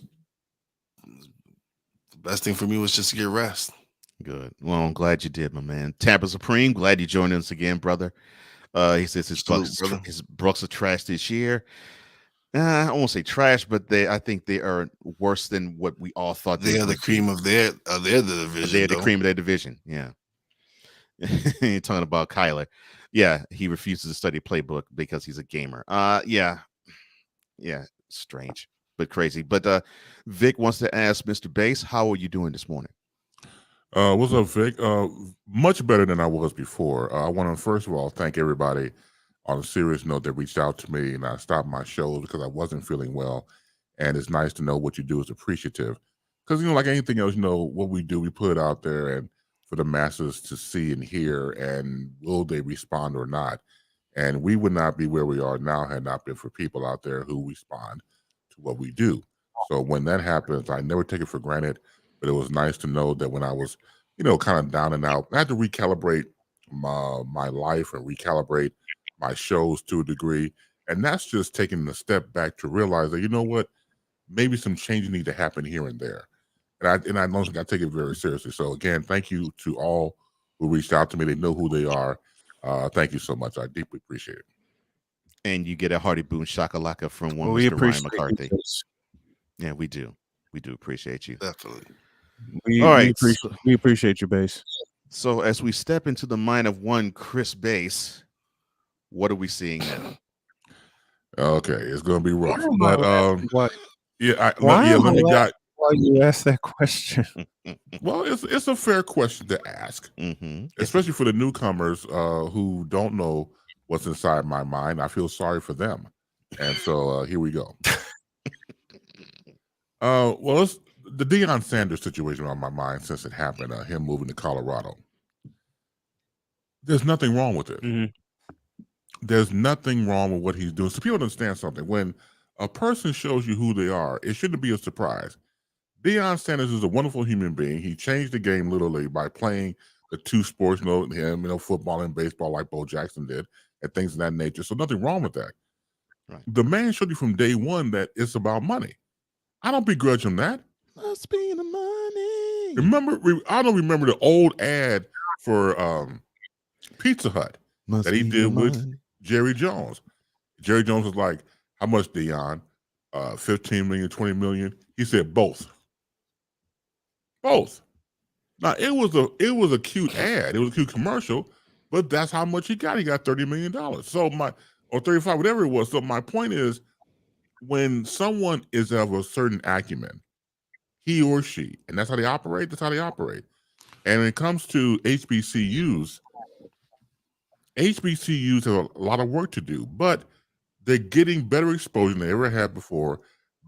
the best thing for me was just to get rest. Good. Well, I'm glad you did, my man. Tampa Supreme, glad you joined us again, brother. He says his Bucks are trash this year. I won't say trash, but I think they are worse than what we all thought. They are the cream of their division. They're the cream of their division. Yeah. You're talking about Kyler. Yeah, he refuses to study playbook because he's a gamer. Yeah, strange but crazy. But Vic wants to ask Mr. Bass, how are you doing this morning? What's up, Vic? Much better than I was before. I want to first of all thank everybody on a serious note that reached out to me, and I stopped my shows because I wasn't feeling well. And it's nice to know what you do is appreciative, because like anything else, what we do, we put it out there and for the masses to see and hear, and will they respond or not? And we would not be where we are now had not been for people out there who respond to what we do. So when that happens, I never take it for granted. But it was nice to know that when I was, kind of down and out, I had to recalibrate my life and recalibrate my shows to a degree. And that's just taking a step back to realize that, maybe some changes need to happen here and there. And I don't think I take it very seriously. So again, thank you to all who reached out to me. They know who they are. Thank you so much. I deeply appreciate it. And you get a hearty boon shakalaka from one We Mr. Ryan appreciate McCarthy. you. Yeah, we do. We do appreciate you. Definitely. All right. We appreciate you, Bass. So as we step into the mind of one Chris Bass, what are we seeing now? Okay, it's going to be rough. Why you ask that question? Well, it's a fair question to ask, especially for the newcomers who don't know what's inside my mind. I feel sorry for them, and so here we go. Well, it's the Deion Sanders situation on my mind since it happened. Him moving to Colorado. There's nothing wrong with it. There's nothing wrong with what he's doing. So people understand something. When a person shows you who they are, it shouldn't be a surprise. Deion Sanders is a wonderful human being. He changed the game literally by playing the two sports, football and baseball like Bo Jackson did, and things of that nature. So nothing wrong with that. Right. The man showed you from day one that it's about money. I don't begrudge him that. Must be the money. I don't remember the old ad for Pizza Hut that he did with Jerry Jones. Jerry Jones was like, "How much, Deion? 15 million, 20 million?" He said, "Both." Both. Now it was a cute ad. It was a cute commercial, but that's how much he got. He got $30 million. So or 35, whatever it was. So my point is, when someone is of a certain acumen, he or she, and that's how they operate. That's how they operate. And when it comes to HBCUs have a lot of work to do, but they're getting better exposure than they ever had before.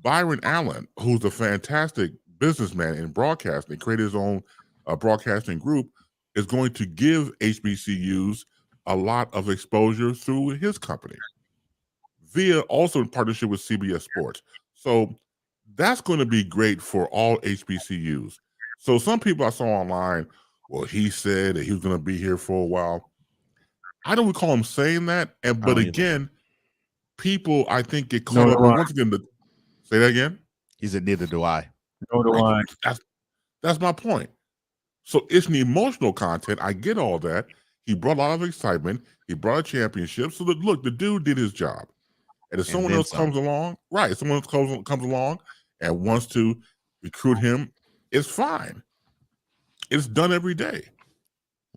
Byron Allen, who's a fantastic businessman in broadcasting, created his own broadcasting group, is going to give HBCUs a lot of exposure through his company, via also in partnership with CBS Sports. So that's going to be great for all HBCUs. So some people I saw online, well, he said that he was going to be here for a while. I don't recall him saying that. But again, people I think get caught up. Once again, say that again. He said, "Neither do I." No, do I. That's my point. So it's the emotional content. I get all that. He brought a lot of excitement. He brought a championship. So look, the dude did his job. And if someone else comes along, right? Someone else comes along and wants to recruit him, it's fine. It's done every day.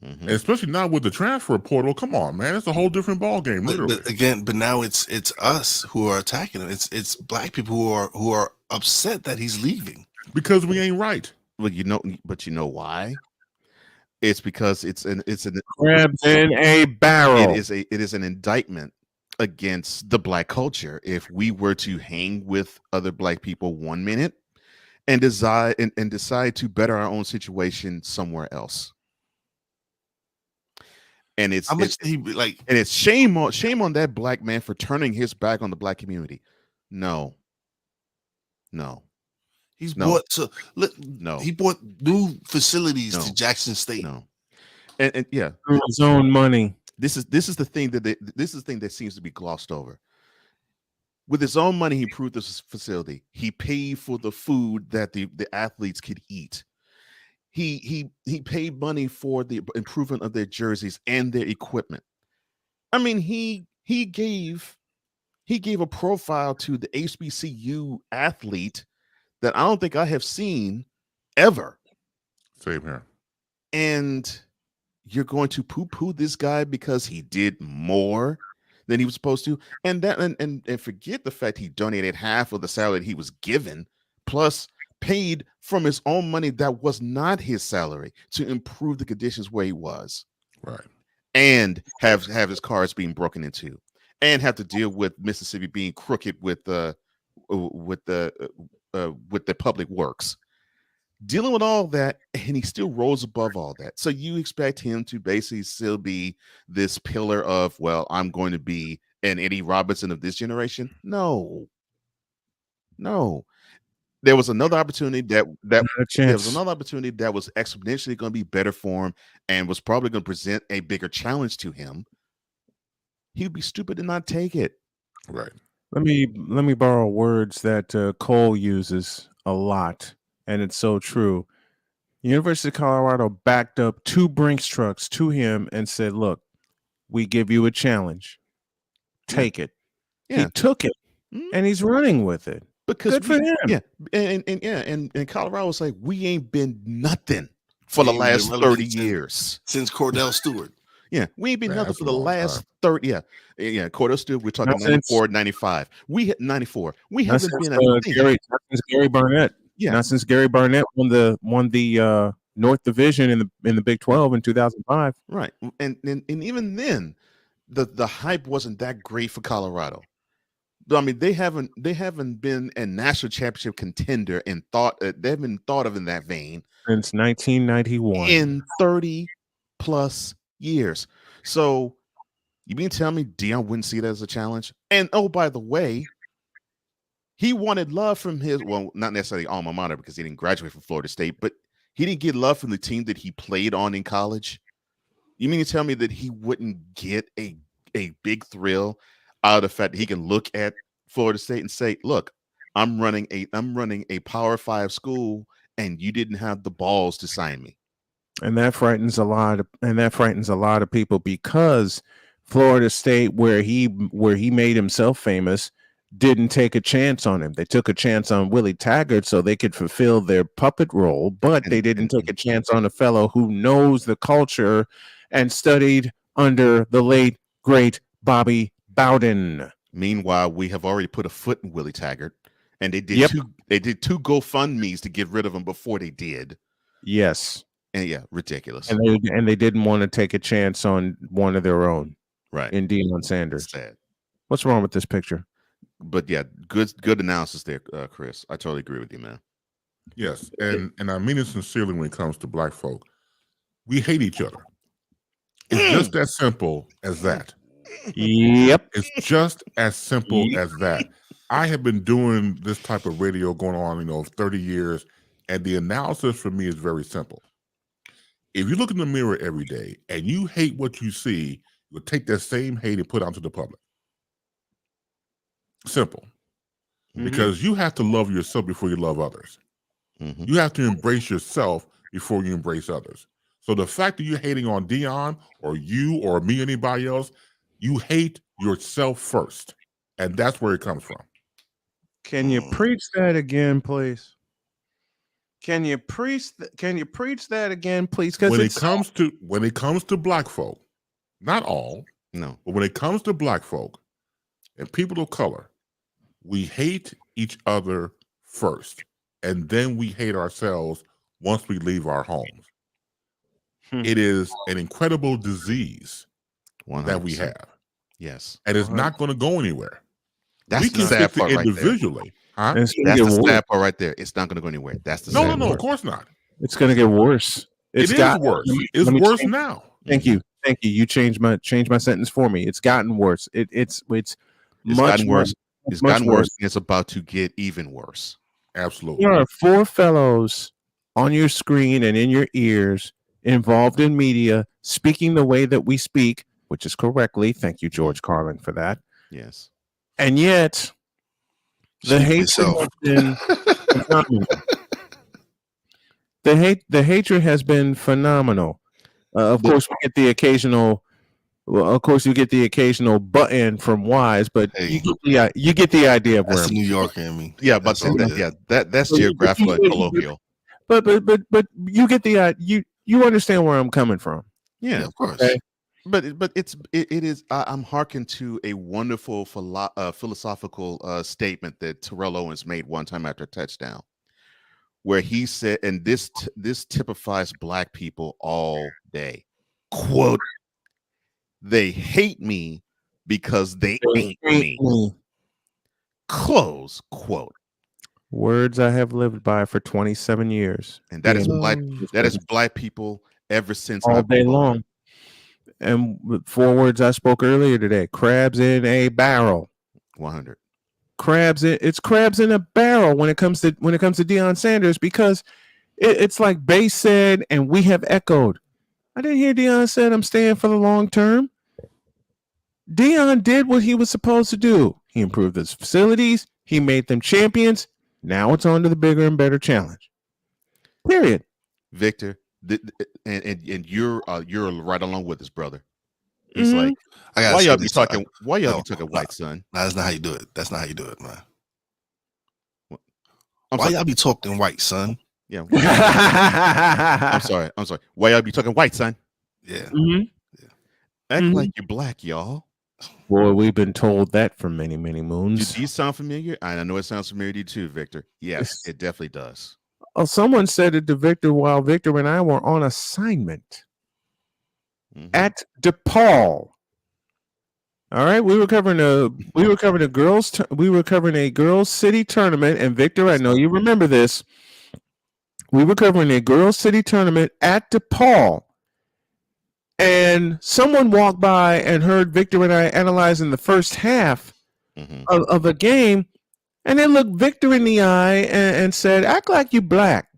Mm-hmm. Especially now with the transfer portal. Come on, man. It's a whole different ball game, literally. But now it's us who are attacking him. It's black people who are upset that he's leaving. Because we ain't right. Well, you know why? It's because it's an crabs in a barrel. It is an indictment against the black culture. If we were to hang with other black people 1 minute and decide to better our own situation somewhere else. And it's how much did he like? And it's shame on that black man for turning his back on the black community. No. He's No. bought so look. No, he bought new facilities to Jackson State. No, and yeah, his own money. This is the thing that seems to be glossed over. With his own money, he improved this facility. He paid for the food that the athletes could eat. He paid money for the improvement of their jerseys and their equipment. I mean, he gave a profile to the HBCU athlete that I don't think I have seen ever. Same here. And you're going to poo-poo this guy because he did more than he was supposed to, and forget the fact he donated half of the salary he was given, plus paid from his own money that was not his salary to improve the conditions where he was. Right. And have his cars being broken into, and have to deal with Mississippi being crooked with the public works, dealing with all that, and he still rose above all that. So you expect him to basically still be this pillar of, well, I'm going to be an Eddie Robinson of this generation? No. There was another opportunity that was exponentially going to be better for him and was probably going to present a bigger challenge to him. He would be stupid to not take it. Right. Let me borrow words that Cole uses a lot, and it's so true. The University of Colorado backed up 2 Brinks trucks to him and said, "Look, we give you a challenge. Take it." Yeah. He took it, and he's running with it. Because good for him. Yeah, and Colorado was like, we ain't been nothing for the last 30 years since Cordell Stewart. Yeah, we ain't been nothing for the last 30. Yeah. Cordell Stewart. We're talking 94, 95. We hit 94. We haven't been not since Gary Barnett. Yeah, not since Gary Barnett won the North Division in the Big 12 in 2005. Right, and even then, the hype wasn't that great for Colorado. I mean, they haven't been a national championship contender and they haven't been thought of in that vein since 1991 in 30 plus years. So you mean to tell me Deion wouldn't see it as a challenge? And oh, by the way, he wanted love from not necessarily alma mater because he didn't graduate from Florida State, but he didn't get love from the team that he played on in college. You mean to tell me that he wouldn't get a big thrill out of the fact that he can look at Florida State and say, "Look, I'm running a Power 5 school, and you didn't have the balls to sign me." And that frightens a lot of people, because Florida State, where he made himself famous, didn't take a chance on him. They took a chance on Willie Taggart so they could fulfill their puppet role, but they didn't take a chance on a fellow who knows the culture and studied under the late great Bobby Bowden. Meanwhile, we have already put a foot in Willie Taggart, and they did two GoFundMe's to get rid of him before they did. Yes. And yeah, ridiculous. And they didn't want to take a chance on one of their own. Right. In Deion Sanders. Sad. What's wrong with this picture? But yeah, good analysis there, Chris. I totally agree with you, man. Yes, and I mean it sincerely when it comes to black folk. We hate each other. It's just as simple as that. Yep. It's just as simple as that. I have been doing this type of radio going on, 30 years, and the analysis for me is very simple. If you look in the mirror every day and you hate what you see, you'll take that same hate and put it out to the public. Simple. Mm-hmm. Because you have to love yourself before you love others. Mm-hmm. You have to embrace yourself before you embrace others. So the fact that you're hating on Deion or you or me or anybody else, you hate yourself first. And that's where it comes from. Can you preach that again, please? Can you preach that again, please? Because when it comes to black folk, not all, no, but when it comes to black folk and people of color, we hate each other first, and then we hate ourselves once we leave our homes. It is an incredible disease 100%. that we have. Yes. And it's not going to go anywhere. That's we the can sad fix it part right there. individually. Huh? That's the sad part right there. It's not going to go anywhere. That's the sad No, part. of course not. It's going to get worse. It is worse. It's worse now. Thank you. You changed my sentence for me. It's gotten worse. It's much gotten worse. It's gotten worse. And it's about to get even worse. Absolutely. There are 4 fellows on your screen and in your ears involved in media speaking the way that we speak, which is correctly. Thank you, George Carlin, for that. Yes. And yet, the hatred has been phenomenal. The hatred has been phenomenal. Of course, we get the occasional. Well, of course, you get the occasional butt-in from Wise, but you get the idea of where. That's New York in me. Yeah, but that's geographical and colloquial. But you get the you understand where I'm coming from. Yeah, of course. Okay? But it is. I'm hearkening to a wonderful philosophical statement that Terrell Owens made one time after a touchdown, where he said, and this typifies black people all day. Quote, "They hate me because they ain't me." Close quote. Words I have lived by for 27 years. And that is black. That is black people ever since all day long. And 4 words I spoke earlier today: crabs in a barrel. 100. It's crabs in a barrel when it comes to Deion Sanders, because it's like Bass said, and we have echoed. I didn't hear Deion said, "I'm staying for the long term." Deion did what he was supposed to do. He improved his facilities. He made them champions. Now it's on to the bigger and better challenge. Period. Victor, and you're right along with us, brother. It's like, why y'all be talking white, son? No, that's not how you do it. That's not how you do it, man. Why y'all be talking white, son? Yeah. I'm sorry. Why y'all be talking white, son? Yeah. Act like you're black, y'all. Boy, we've been told that for many, many moons. Do you sound familiar? I know it sounds familiar to you too, Victor. Yes, it definitely does. Oh, someone said it to Victor while Victor and I were on assignment at DePaul. All right, we were covering a girls city tournament, and Victor, I know you remember this. We were covering a girls city tournament at DePaul. And someone walked by and heard Victor and I analyzing the first half of the game, and they looked Victor in the eye and said, "Act like you black."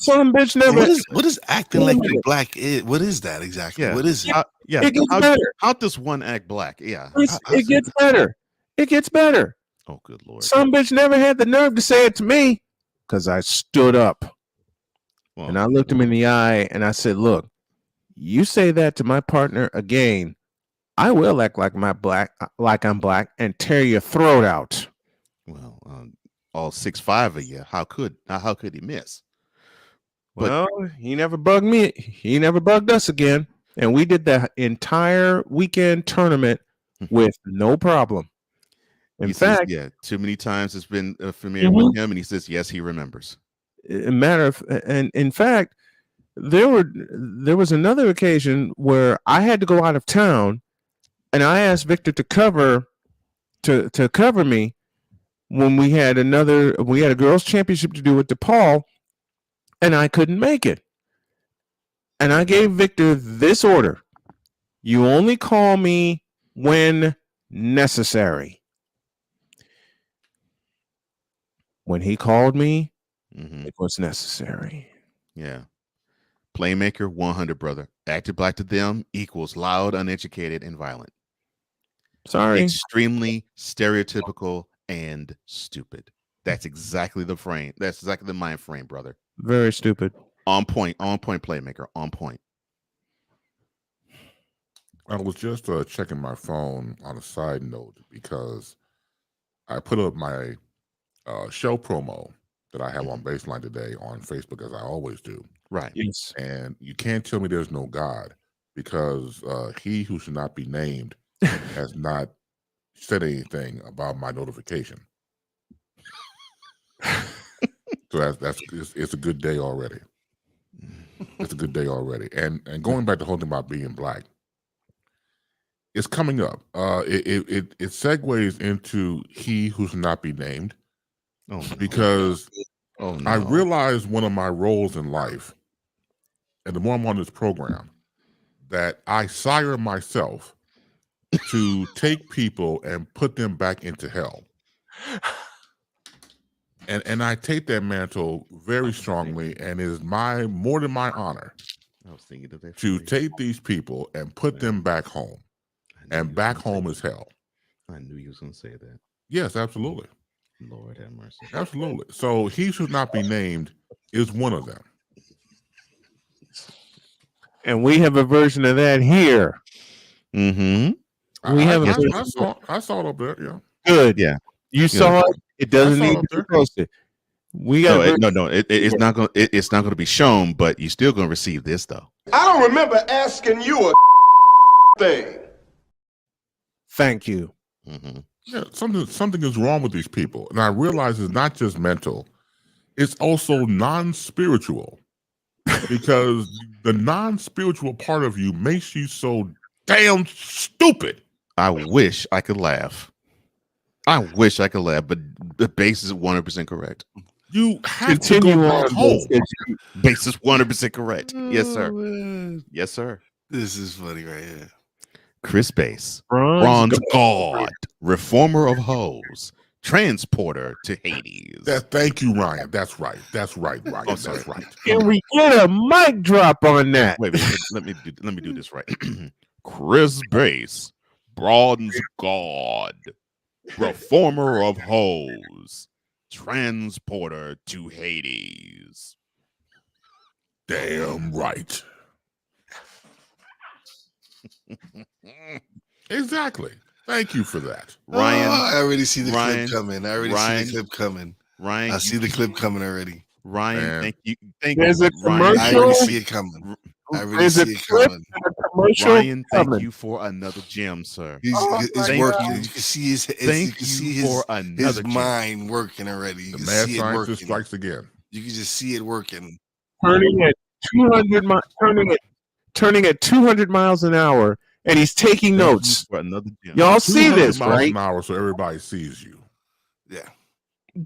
Some bitch never. What is acting like you black? What is that exactly? Yeah. What is it? It gets better. How does one act black? Yeah, it gets better. It gets better. Oh, good Lord! Some bitch never had the nerve to say it to me, because I stood up. And I looked him in the eye and I said, "Look, you say that to my partner again, I will act like I'm black and tear your throat out." Well, all 6'5" of you, how could he miss? Well, he never bugged me. He never bugged us again, and we did the entire weekend tournament with no problem. In fact, too many times it's been familiar with him, and he says yes, he remembers. And in fact, there was another occasion where I had to go out of town, and I asked Victor to cover me when we had a girls' championship to do with DePaul, and I couldn't make it. And I gave Victor this order: you only call me when necessary. When he called me, it was necessary. Yeah. Playmaker 100, brother. Acted black to them equals loud, uneducated, and violent. Sorry. Extremely stereotypical and stupid. That's exactly the frame. That's exactly the mind frame, brother. Very stupid. On point playmaker. On point. I was just checking my phone on a side note because I put up my show promo that I have on Baseline today on Facebook, as I always do. Right. Yes. And you can't tell me there's no God, because he who should not be named has not said anything about my notification. So it's a good day already. It's a good day already. And going back to the whole thing about being black, it's coming up. It segues into he who should not be named. Oh, no. Because Oh, no. I realized one of my roles in life, and the more I'm on this program, that I sire myself to take people and put them back into hell. And I take that mantle very strongly, and it is more than my honor I was thinking of that to phrase. take these people and put them back home. And back home is hell. I knew you was going to say that. Yes, absolutely. Lord have mercy. Absolutely. So he should not be named is one of them. And we have a version of that here. Mm-hmm. I saw it up there. Yeah. Good. Yeah. You saw it. It doesn't need to be posted. We got it's not going. It's not going to be shown, but you're still going to receive this, though. I don't remember asking you a thing. Thank you. Mm-hmm. Yeah, something is wrong with these people, and I realize it's not just mental; it's also non-spiritual, because the non-spiritual part of you makes you so damn stupid. I wish I could laugh. I wish I could laugh, but the base is 100% correct. You have to go back home. Base is 100% correct. Yes, sir. Yes, sir. This is funny right here. Chris Base, Bronze God, reformer of hoes, transporter to Hades. Thank you, Ryan. That's right. That's right, Ryan. Oh, that's right. Can we get a mic drop on that? Wait, let me do this right. Chris Base, Bronze God, reformer of hoes, transporter to Hades. Damn right. Exactly. Thank you for that, Ryan. I already see the clip coming. I see the clip coming. Ryan, I see the clip coming already. Ryan, Man. thank you. Thank There's you. a Ryan, commercial. I already see it coming. I already There's a see it clip coming. and a commercial Ryan, thank coming. you for another gem, sir. It's Thank working. you. You can see his. Thank you can you see for his another gem. mind working already. You The can mad see it scientist working. strikes again. You can just see it working. Turning at 200 miles an hour, and he's taking Thank you notes. for another gem. Y'all see 200 this, miles right? an hour, so everybody sees you. Yeah.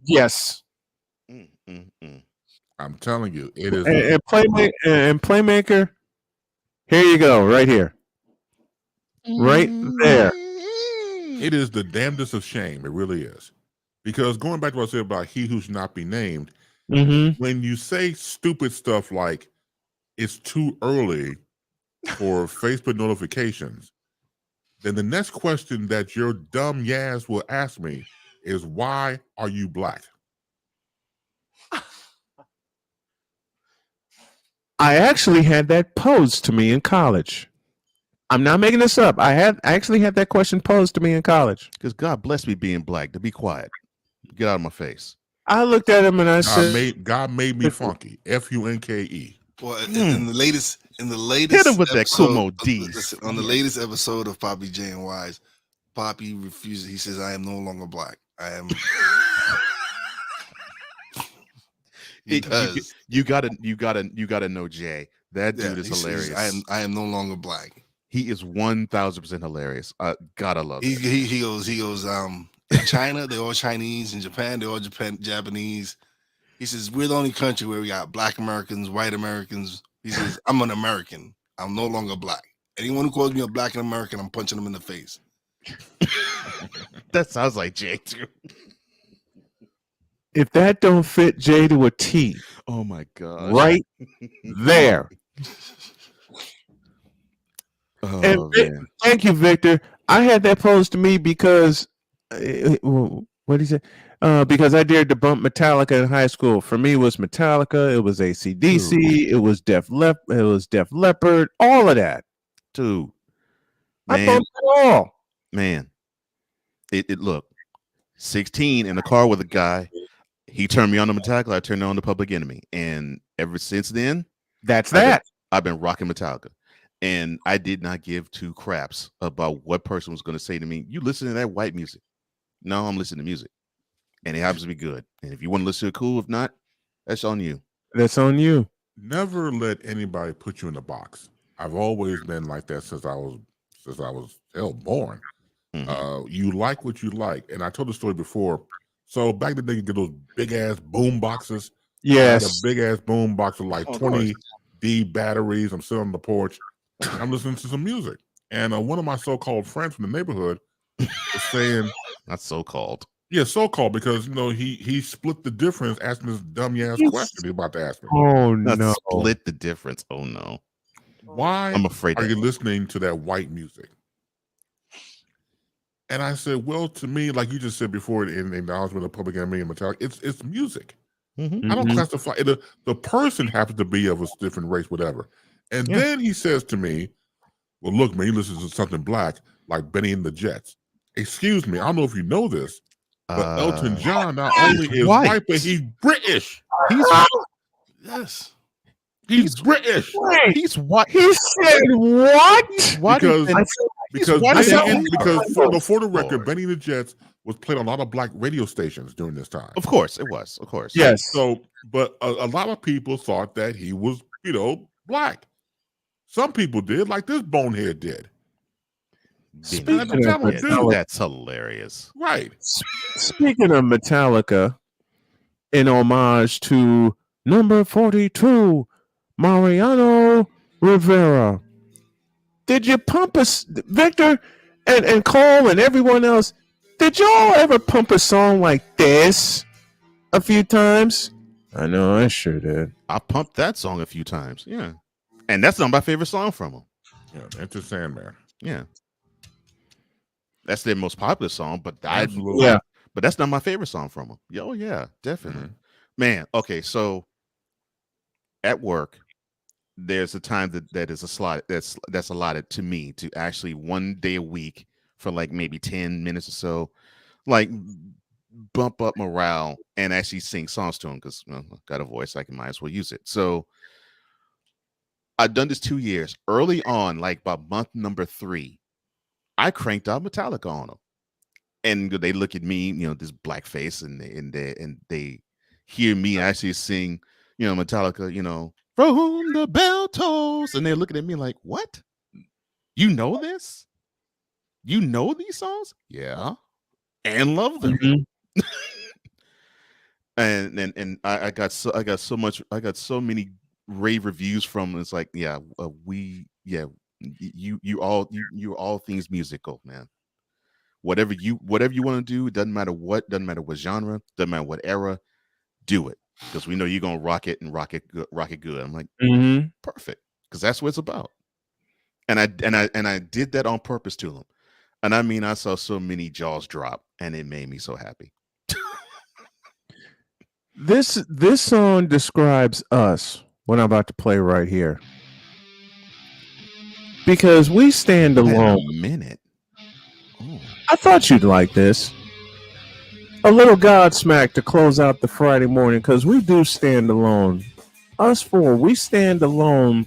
Yes. I'm telling you, it is. And Playmaker, here you go, right here. Right there. It is the damnedest of shame. It really is. Because going back to what I said about he who should not be named, when you say stupid stuff like it's too early for Facebook notifications, then the next question that your dumb Yaz will ask me is, why are you black? I actually had that posed to me in college. I'm not making this up. I actually had that question posed to me in college. Because God bless me being black. To be quiet. Get out of my face. I looked at him and I said, God made me funky. Funke. Well, in the latest Hit him with that Kumo D. On the latest episode of Poppy J and Wise, Poppy refuses. He says, "I am no longer black. I am." He does. You gotta know Jay. That dude is hilarious. Says, I am no longer black. He is 1,000% hilarious. Gotta love it. He goes. In China, they're all Chinese. In Japan, they're all Japanese. He says, we're the only country where we got black Americans, white Americans. He says, I'm an American. I'm no longer black. Anyone who calls me a black American, I'm punching them in the face. That sounds like Jay too. if that don't fit Jay to a T, oh my God, right there. Thank you, Victor. I had that posed to me because what did he say? Because I dared to bump Metallica in high school. For me, it was Metallica. It was AC/DC. It was Def Leppard. All of that. Dude, I bumped it all. Man, it look. 16 in the car with a guy. He turned me on to Metallica. I turned on to Public Enemy, and ever since then, I've been rocking Metallica. And I did not give two craps about what person was going to say to me, "You listen to that white music." No, I'm listening to music, and it happens to be good. And if you want to listen to it, cool. If not, that's on you. That's on you. Never let anybody put you in a box. I've always been like that since I was born. You like what you like, and I told the story before. So back in the day, you get those big ass boom boxes. Yes, I had a big ass boom box with like 20 D batteries. I'm sitting on the porch. I'm listening to some music, and one of my so-called friends from the neighborhood was saying, "Not so-called." Yeah, so-called, because he split the difference, asking this dumb ass question he's about to ask me. Oh Not no! Split the difference. Oh no! Why I'm afraid are you listening to that white music? And I said, well, to me, like you just said before, in acknowledgement of Public Enemy and Metallica, it's music. I don't classify it. The person happens to be of a different race, whatever. And then he says to me, well, look, man, he listens to something black like Benny and the Jets. Excuse me, I don't know if you know this, but Elton John not only is white, but he's British. Yes. He's British. He's what? He said what? Because for the record, Benny and the Jets was played on a lot of black radio stations during this time. Of course, it was. Of course. Yes. So, but a lot of people thought that he was, black. Some people did, like this bonehead did. That's hilarious. Right. Speaking of Metallica, in homage to number 42, Mariano Rivera. Did you pump us, Victor and Cole and everyone else? Did y'all ever pump a song like this a few times? I know I sure did. I pumped that song a few times. Yeah. And that's not my favorite song from them. Yeah, Enter Sandman. Yeah. That's their most popular song, but Absolutely. but that's not my favorite song from them. Oh yeah, definitely. Man, okay, so at work, there's a time that is a slot that's allotted to me to actually one day a week for like maybe 10 minutes or so, like bump up morale and actually sing songs to them because I've got a voice, I might as well use it. So I've done this 2 years. Early on, like about month number 3, I cranked out Metallica on them, and they look at me, this black face, and they hear me actually sing, Metallica, from the bell tolls, and they're looking at me like, what? You know this? You know these songs? Yeah, and love them. And I got so many rave reviews from. It's like, you're all things musical, man. Whatever you want to do, doesn't matter what genre, doesn't matter what era, do it, because we know you're gonna rock it good. I'm like, perfect, because that's what it's about. And I did that on purpose to them, and I mean, I saw so many jaws drop, and it made me so happy. This song describes us. What I'm about to play right here. Because we stand alone. Wait a minute. Oh. I thought you'd like this. A little Godsmack to close out the Friday morning, because we do stand alone. Us four, we stand alone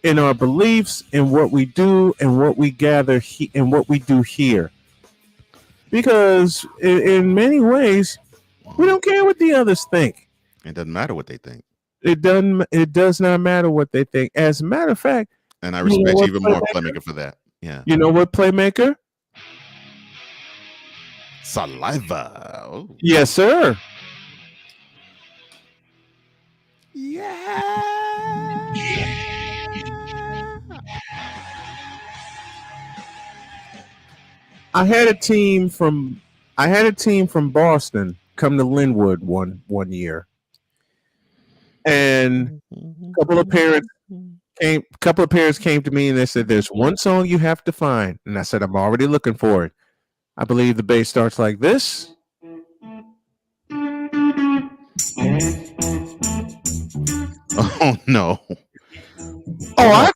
in our beliefs, in what we do, and what we gather, and what we do here. Because in many ways, we don't care what the others think. It doesn't matter what they think. It does not matter what they think. As a matter of fact, and I respect you even more, Playmaker, for that. Yeah. You know what, Playmaker? Saliva. Oh. Yes, sir. Yeah. I had a team from Boston come to Linwood one year, and a couple of parents came to me and they said, "There's one song you have to find," and I said, "I'm already looking for it." I believe the bass starts like this. Oh no! Oh,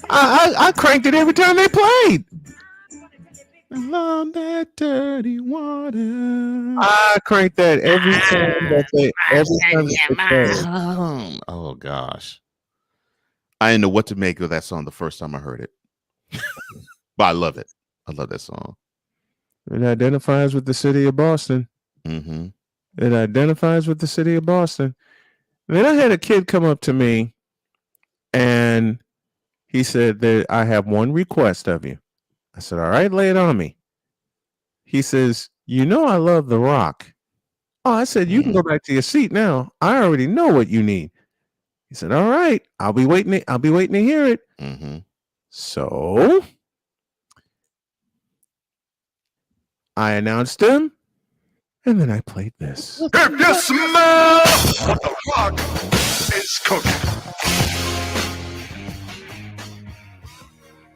I cranked it every time they played. Along that dirty water. I crank that every time that they play. Oh gosh. I didn't know what to make of that song the first time I heard it. But I love it. I love that song. It identifies with the city of Boston. Mm-hmm. It identifies with the city of Boston. Then I had a kid come up to me and he said that I have one request of you. I said, all right, lay it on me. He says, you know I love The Rock. Oh, I said, you can go back to your seat now. I already know what you need. He said, all right, I'll be waiting to hear it. Mm-hmm. So I announced him, and then I played this. If you smell what the rock is cooking.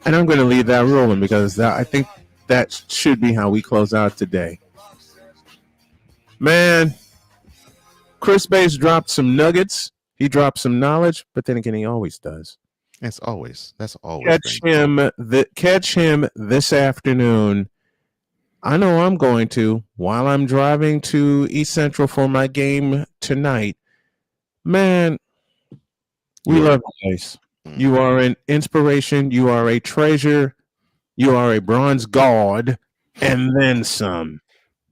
And I'm going to leave that rolling because I think that should be how we close out today. Man, Chris Bass dropped some nuggets. He dropped some knowledge, but then again, he always does. That's always. Catch him this afternoon. I know I'm going to while I'm driving to East Central for my game tonight. Man, we love you guys. You are an inspiration. You are a treasure. You are a bronze god, and then some.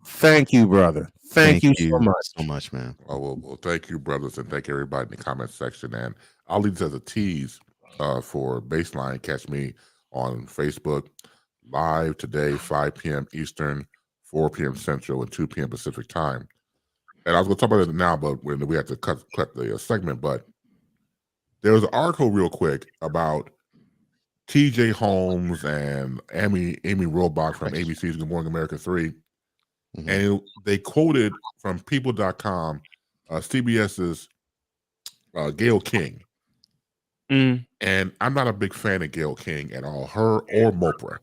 Thank you, brother. Thank you so much, man. Oh, well, thank you, brothers, and thank everybody in the comment section. And I'll leave this as a tease for Baseline. Catch me on Facebook live today, 5 p.m. Eastern, 4 p.m. Central, and 2 p.m. Pacific time. And I was going to talk about it now, but when we had to cut the segment, but there was an article real quick about T.J. Holmes and Amy Robach from ABC's Good Morning America 3. Mm-hmm. And they quoted from People.com, CBS's Gayle King. And I'm not a big fan of Gayle King at all, her or Mopra.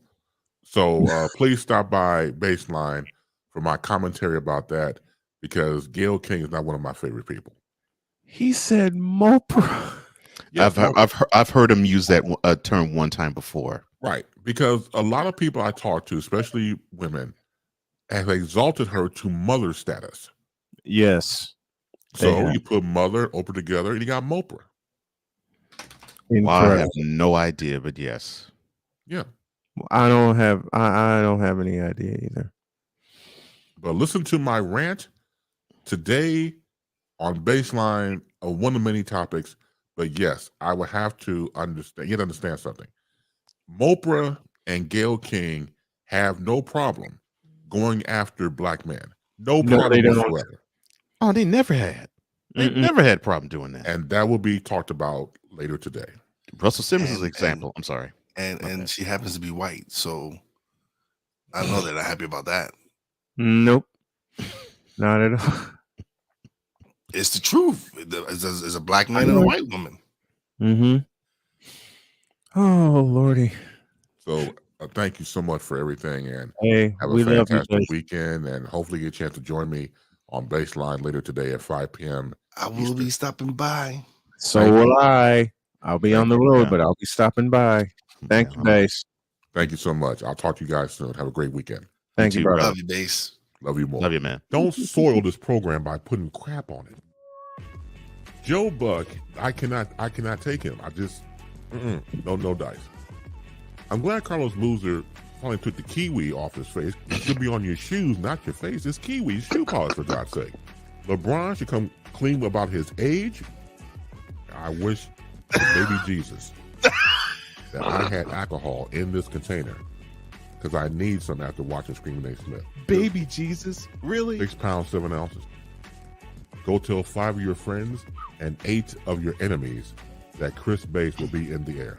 So please stop by Baseline for my commentary about that, because Gayle King is not one of my favorite people. He said Mopra. Yes, I've heard him use that term one time before. Right, because a lot of people I talk to, especially women, have exalted her to mother status. Yes. So you put mother and Oprah together, and you got Mopra. Well, I have no idea, but yes. Yeah. I don't have any idea either. But listen to my rant today on Baseline of one of many topics. But yes, I would have to understand. You have to understand something. Mopra and Gayle King have no problem going after black men. No problem whatsoever. Oh, they never had. They never had a problem doing that. And that will be talked about later today. Russell Simmons is an example. I'm sorry. And she happens to be white, so I know they're not happy about that. Nope. Not at all. It's the truth. It's a black man and a white woman. Mm-hmm. Oh, Lordy. So thank you so much for everything, and have we a love you, fantastic weekend, and hopefully get a chance to join me on Baseline later today at 5 p.m. I will be stopping by. So will I. I'll be on the road, but I'll be stopping by. Thank you, Base. Thank you so much. I'll talk to you guys soon. Have a great weekend. Thank you, brother. Love you, Base. Love you more. Love you, man. Don't soil this program by putting crap on it. Joe Buck, I cannot take him. I just no dice. I'm glad Carlos Boozer finally took the kiwi off his face. It should be on your shoes, not your face. It's kiwi shoe polish, for God's sake. LeBron should come clean about his age. I wish baby Jesus that I had alcohol in this container, because I need some after watching Screaming A. Smith. Baby Jesus? Really? 6 pounds, 7 ounces. Go tell 5 of your friends and 8 of your enemies that Chris Bass will be in the air.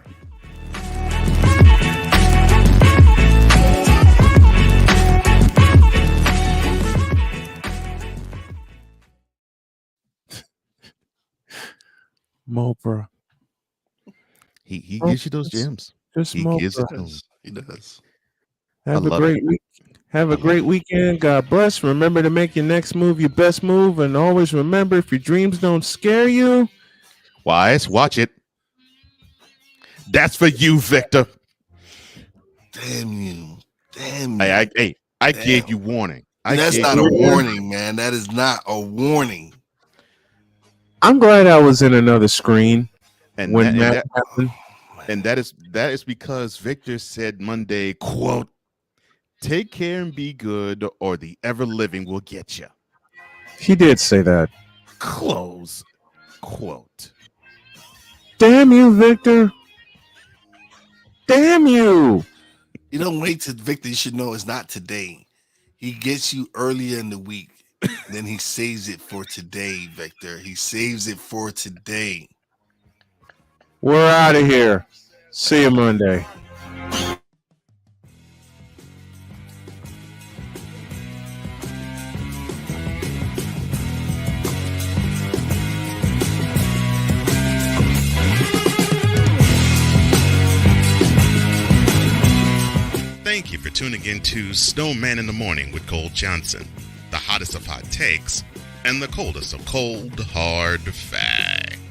Mopra. He gives you those gems. Just He Mopra. gives it to him. He does. Have a great week. Have a great weekend. God bless. Remember to make your next move your best move, and always remember, if your dreams don't scare you, Wise, watch it. That's for you, Victor. Damn you. Damn. I gave you warning. That's not a warning, man. That is not a warning. I'm glad I was in another screen when that happened. And that is because Victor said Monday, quote, "Take care and be good, or the ever living will get you." He did say that. Close quote. Damn you, Victor. Damn you. You don't wait till Victor. You should know it's not today. He gets you earlier in the week. Then he saves it for today, Victor. He saves it for today. We're out of here. See you Monday. Thank you for tuning in to Snowman in the Morning with Cole Johnson, the hottest of hot takes and the coldest of cold, hard facts.